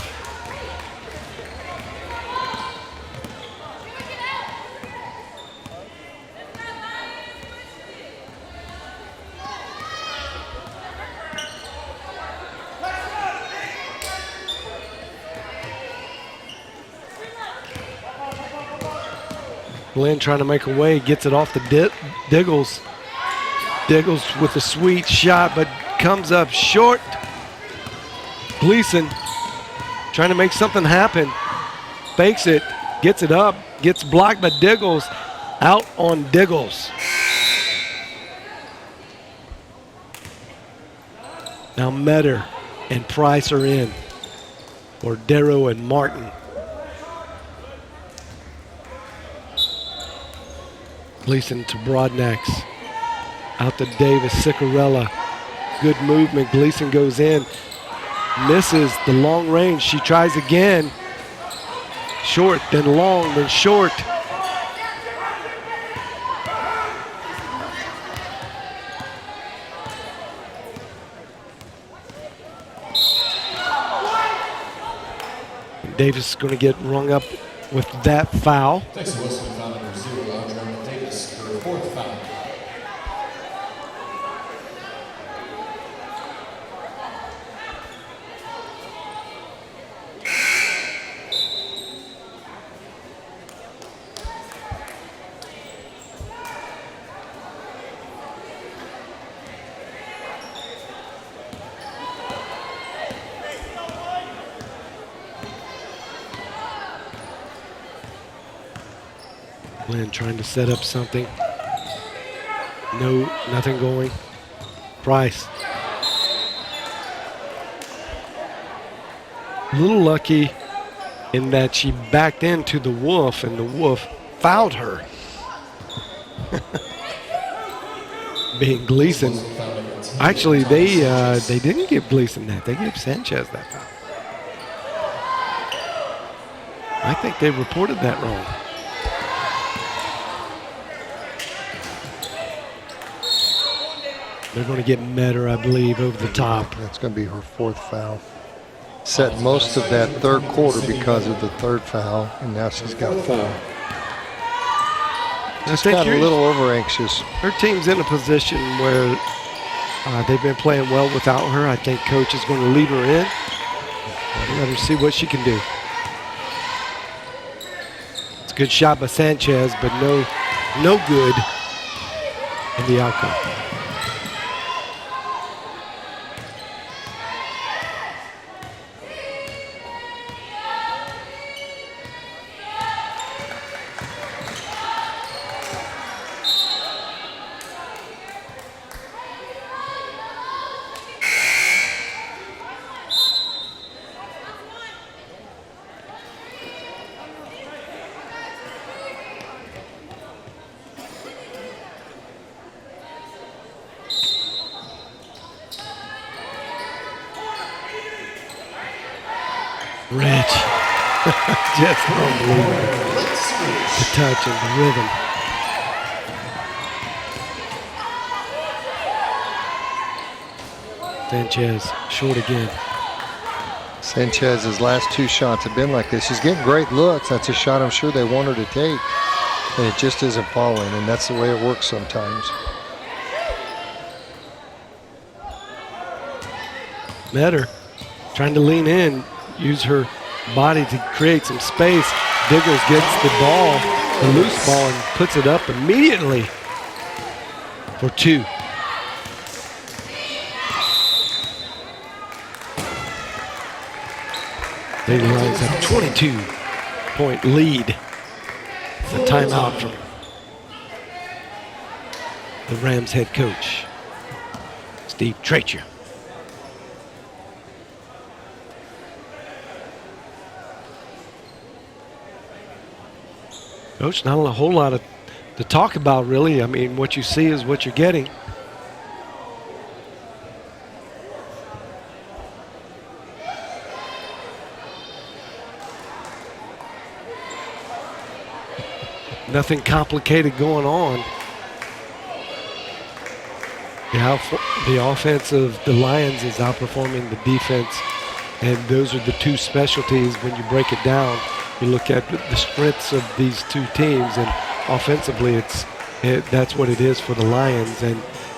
Glenn trying to make a way, gets it off the Diggles. Diggles with a sweet shot, but comes up short. Gleason trying to make something happen. Fakes it, gets it up, gets blocked by Diggles. Out on Diggles. Now Metter and Price are in for Darrow and Martin. Gleason to Broadnax. Out to Davis, Ciccarella. Good movement, Gleason goes in. Misses the long range. She tries again. Short, then long, then short. Davis is going to get rung up with that foul. Texas Wesleyan foul number 0, Audrey Davis, her 4th foul. Glenn trying to set up something. No, nothing going. Price. A little lucky in that she backed into the Wolf, and the Wolf fouled her. Being Gleason. Actually, they didn't give Gleason that. They gave Sanchez that foul. I think they reported that wrong. They're going to get Metter, I believe, over the top. That's going to be her 4th foul. Set most of that 3rd quarter because of the 3rd foul, and now she's got 4. Just got a little over anxious. Her team's in a position where they've been playing well without her. I think coach is going to leave her in and let her see what she can do. It's a good shot by Sanchez, but no good in the outcome. Rich. Just unbelievable. The touch and the rhythm. Sanchez short again. Sanchez's last 2 shots have been like this. She's getting great looks. That's a shot I'm sure they want her to take. And it just isn't falling, and that's the way it works sometimes. Metter trying to lean in, use her body to create some space. Diggers gets the ball, the loose ball, and puts it up immediately for 2. Lady Lions have a 22-point lead. It's a timeout from the Rams head coach, Steve Tracher. Coach, not a whole lot to talk about, really. I mean, what you see is what you're getting. Nothing complicated going on. The offense of the Lions is outperforming the defense, and those are the 2 specialties when you break it down. You look at the strengths of these 2 teams, and offensively, that's what it is for the Lions. And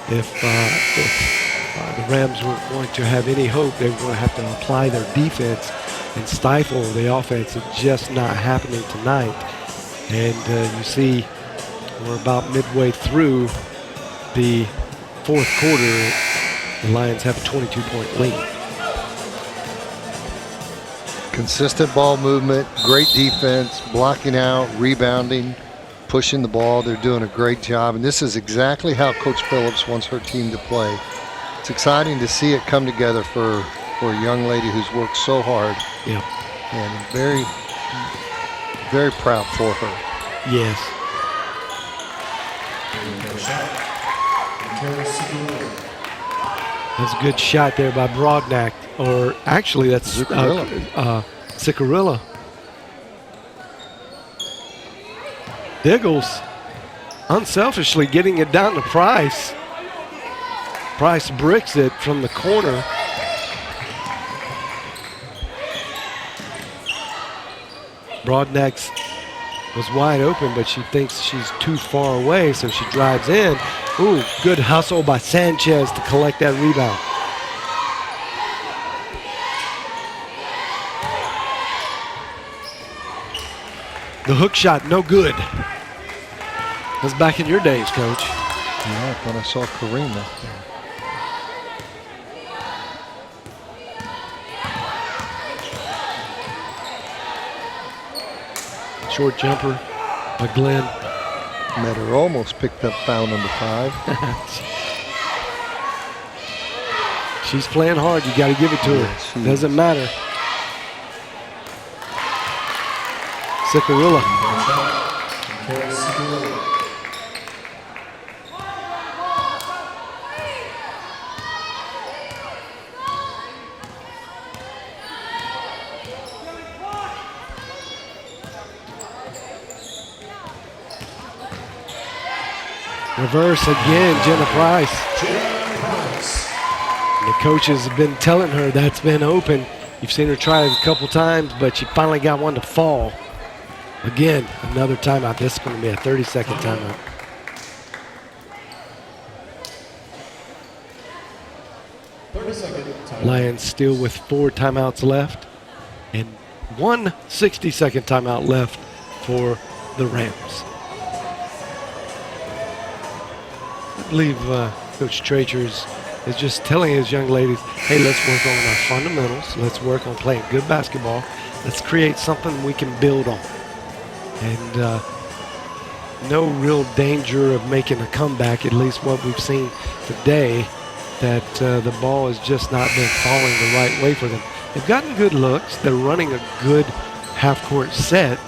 if the Rams were going to have any hope, they were going to have to apply their defense and stifle the offense. It's just not happening tonight. And you see, we're about midway through the 4th quarter. The Lions have a 22-point lead. Consistent ball movement, great defense, blocking out, rebounding, pushing the ball. They're doing a great job, and this is exactly how Coach Phillips wants her team to play. It's exciting to see it come together for a young lady who's worked so hard. Yeah. And very, very proud for her. Yes. That's a good shot there by Broadnack, or actually that's Cicarilla. Diggles unselfishly getting it down to Price. Price bricks it from the corner. Broadnack was wide open, but she thinks she's too far away, so she drives in. Ooh, good hustle by Sanchez to collect that rebound. The hook shot, no good. That's back in your days, Coach. Yeah, I thought I saw Kareem up there. Short jumper by Glenn. Metter almost picked up foul number 5. She's playing hard. You got to give it to Yes, her. she Doesn't is. matter. Cicarilla. Carol Segura. Reverse again, Jenna Price. Jenna Price. The coaches have been telling her that's been open. You've seen her try it a couple times, but she finally got one to fall. Again, another timeout. This is going to be a 30-second timeout. Lions still with 4 timeouts left and 1 60-second timeout left for the Rams. I believe Coach Tracher is just telling his young ladies, hey, let's work on our fundamentals. Let's work on playing good basketball. Let's create something we can build on. And no real danger of making a comeback, at least what we've seen today, that the ball has just not been falling the right way for them. They've gotten good looks. They're running a good half-court set.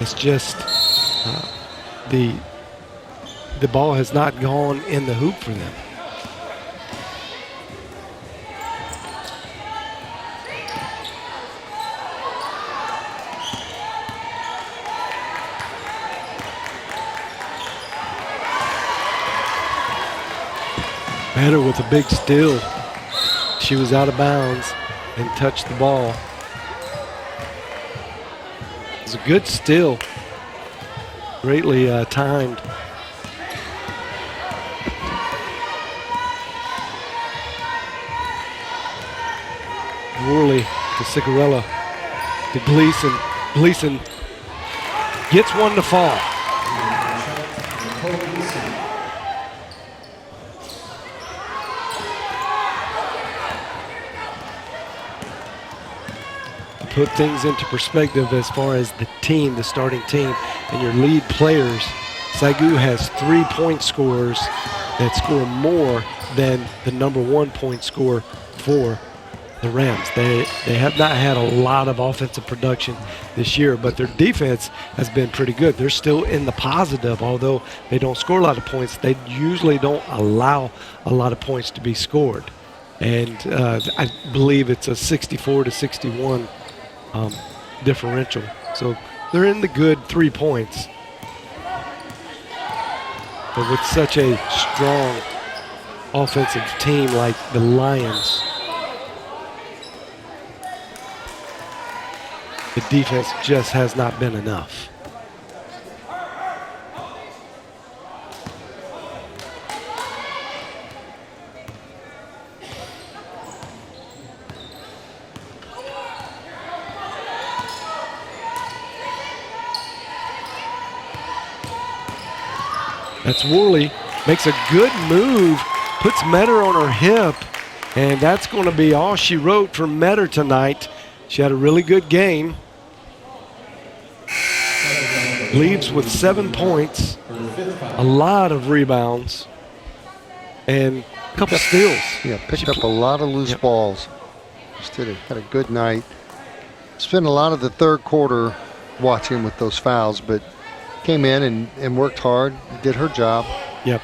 It's just the ball has not gone in the hoop for them. Metter with a big steal. She was out of bounds and touched the ball. It was a good steal. Greatly timed. Worley to Cicarella to Gleason. Gleason gets one to fall. Put things into perspective as far as the team, the starting team, and your lead players. SAGU has 3 point scorers that score more than the number 1 point scorer for the Rams. They have not had a lot of offensive production this year, but their defense has been pretty good. They're still in the positive, although they don't score a lot of points. They usually don't allow a lot of points to be scored. And I believe it's a 64 to 61 differential. So they're in the good 3 points. But with such a strong offensive team like the Lions, the defense just has not been enough. That's Worley, makes a good move, puts Metter on her hip, and that's going to be all she wrote for Metter tonight. She had a really good game. Leaves with 7 points, a lot of rebounds, and a couple steals. Yeah, picked up a lot of loose balls. Just had a good night. Spent a lot of the third quarter watching with those fouls, but came in and worked hard, did her job. Yep.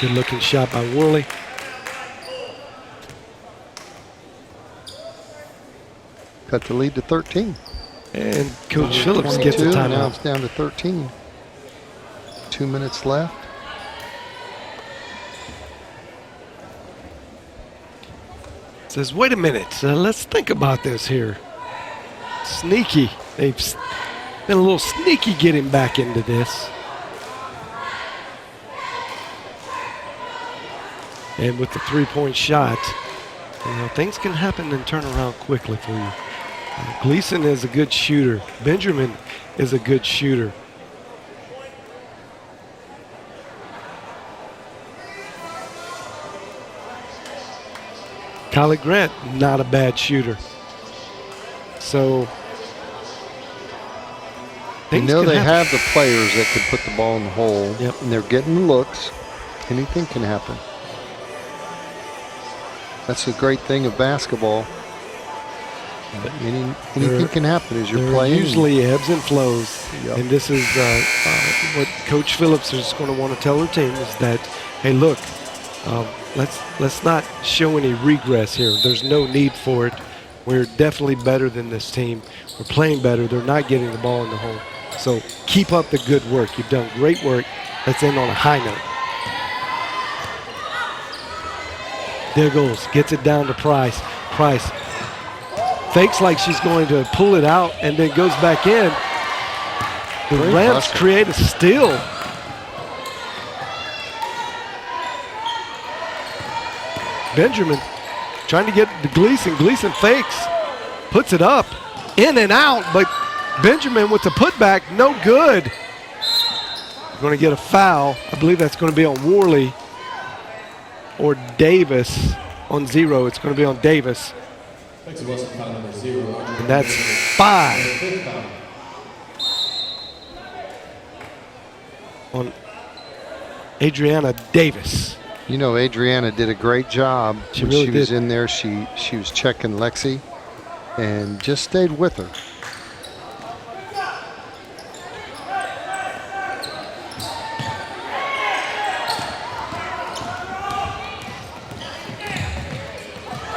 Good looking shot by Worley. Cut the lead to 13. And Coach Phillips gets a 22, now timeout. it's down to 13. 2 minutes left. Says, wait a minute, let's think about this here. Sneaky. They've been a little sneaky getting back into this. And with the 3-point shot, you know, things can happen and turn around quickly for you. Gleason is a good shooter. Benjamin is a good shooter. Kylie Grant, not a bad shooter. So You things know can they happen. have the players that can put the ball in the hole, Yep. and they're getting the looks. Anything can happen. That's the great thing of basketball. Anything can happen as you're There are playing. usually ebbs and flows, Yep. and this is what Coach Phillips is going to want to tell her team is that, hey, look, let's not show any regress here. There's no need for it. We're definitely better than this team. We're playing better. They're not getting the ball in the hole. So keep up the good work. You've done great work. Let's end on a high note. There goes. Gets it down to Price. Price fakes like she's going to pull it out and then goes back in. The Great Rams hustle. create a steal. Benjamin trying to get to Gleason. Gleason fakes, puts it up, in and out, but Benjamin with the putback, no good. Going to get a foul. I believe that's going to be on Worley or Davis on 0. It's going to be on Davis. Texas Wesleyan foul number 0. And that's 5 Fifth foul. on Adriana Davis. You know, Adriana did a great job She when really she was did. in there. She was checking Lexi and just stayed with her.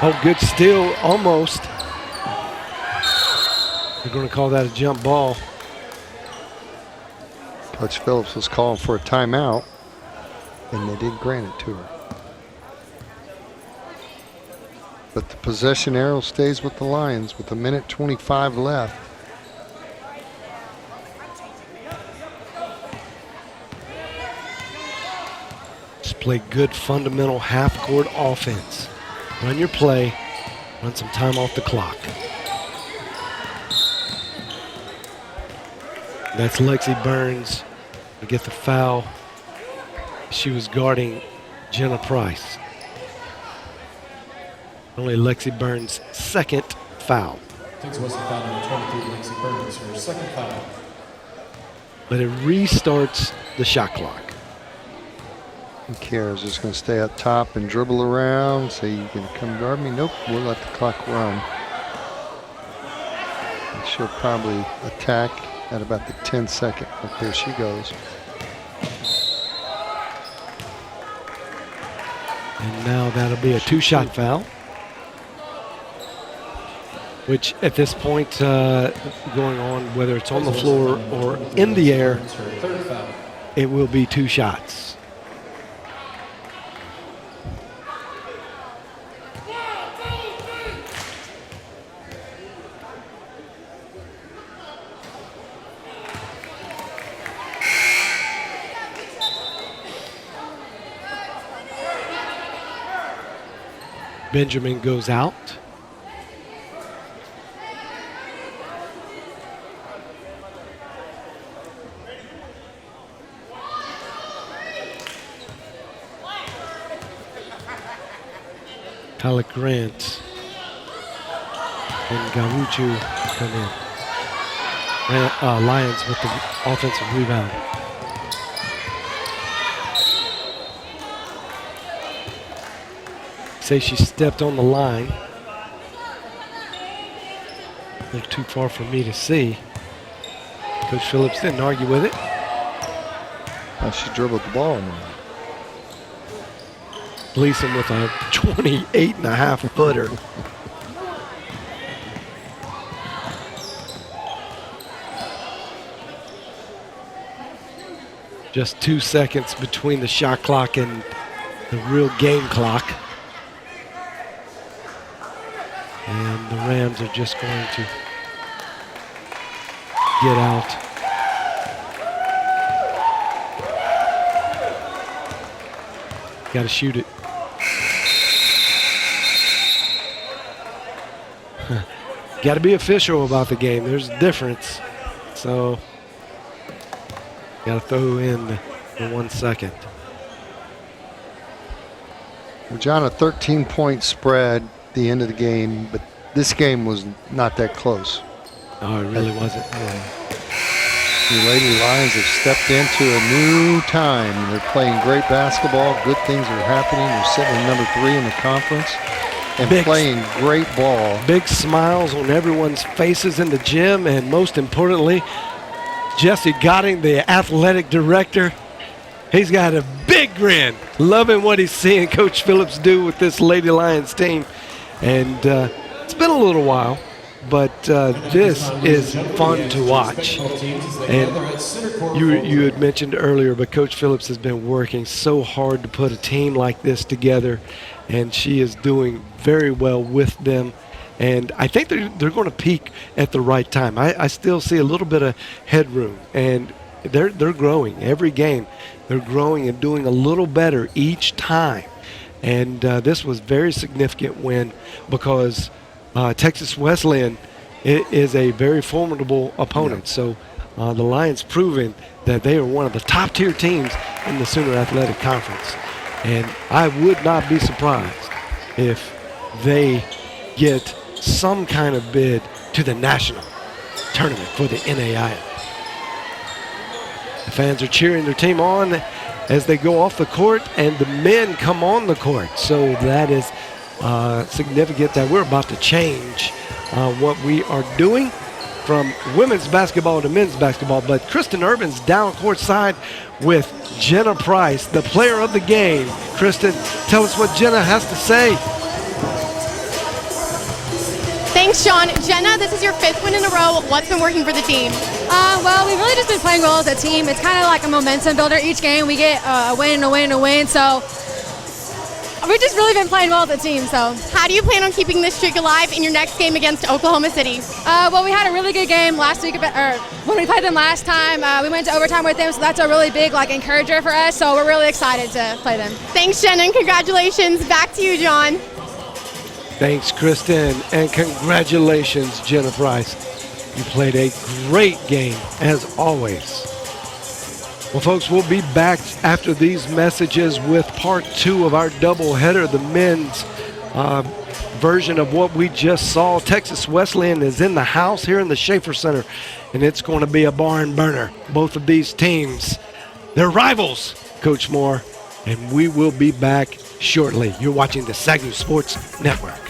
Oh, good steal, almost. They're going to call that a jump ball. Coach Phillips was calling for a timeout, and they did grant it to her. But the possession arrow stays with the Lions with 1:25 left. Just play good fundamental half-court offense. Run your play, run some time off the clock. That's Lexi Burns to get the foul. She was guarding Jenna Price. Only Lexi Burns' second foul. Texas Wesleyan foul number 23, Lexi Burns, her second foul. But it restarts the shot clock. Who cares? Just going to stay up top and dribble around. Say you can come guard me. Nope, we'll let the clock run. And she'll probably attack at about the 10-second. But there she goes. And now that'll be a two-shot foul. Which at this point going on, whether it's on the floor or in the air, Burns, her third foul. it will be 2 shots. Benjamin goes out. Kylie Grant and Gawuchu come in. Lions with the offensive rebound. Say she stepped on the line. A little too far for me to see. Coach Phillips didn't argue with it. She dribbled the ball in there. Gleason with a 28.5-footer. Just 2 seconds between the shot clock and the real game clock. And the Rams are just going to get out. Got to shoot it. Got to be official about the game. There's a difference. So, got to throw in the 1 second. Well, John, a 13-point spread at the end of the game, but this game was not that close. Oh, it really wasn't. The Lady Lions have stepped into a new time. They're playing great basketball. Good things are happening. They're sitting at number 3 in the conference and playing great ball. Big smiles on everyone's faces in the gym, and most importantly, Jesse Gotting, the athletic director, he's got a big grin, loving what he's seeing Coach Phillips do with this Lady Lions team. And it's been a little while, but this is fun to watch. And you had mentioned earlier, but Coach Phillips has been working so hard to put a team like this together, and she is doing very well with them. And I think they're going to peak at the right time. I still see a little bit of headroom, and they're growing every game. They're growing and doing a little better each time. And this was very significant win because Texas Wesleyan is a very formidable opponent. So the Lions proving that they are one of the top-tier teams in the Sooner Athletic Conference. And I would not be surprised if they get some kind of bid to the national tournament for the NAIA. The fans are cheering their team on as they go off the court, and the men come on the court. So that is significant that we're about to change what we are doing from women's basketball to men's basketball. But Kristen Urban's down court side with Jenna Price, the player of the game. Kristen, tell us what Jenna has to say. Thanks, Sean. Jenna, this is your 5th win in a row. What's been working for the team? Well, we've really just been playing well as a team. It's kind of like a momentum builder. Each game we get a win and a win and a win. So we've just really been playing well as a team. So How do you plan on keeping this streak alive in your next game against Oklahoma City? well, we had a really good game last week, or when we played them last time. We went to overtime with them, so that's a really big encourager for us. So we're really excited to play them. Thanks, Jenna, and congratulations. Back to you, John. Thanks, Kristen, and congratulations, Jenna Price. You played a great game, as always. Well, folks, we'll be back after these messages with part 2 of our doubleheader, the men's version of what we just saw. Texas Wesleyan is in the house here in the Schaefer Center, and it's going to be a barn burner. Both of these teams, they're rivals, Coach Moore, and we will be back shortly. You're watching the SAGU Sports Network.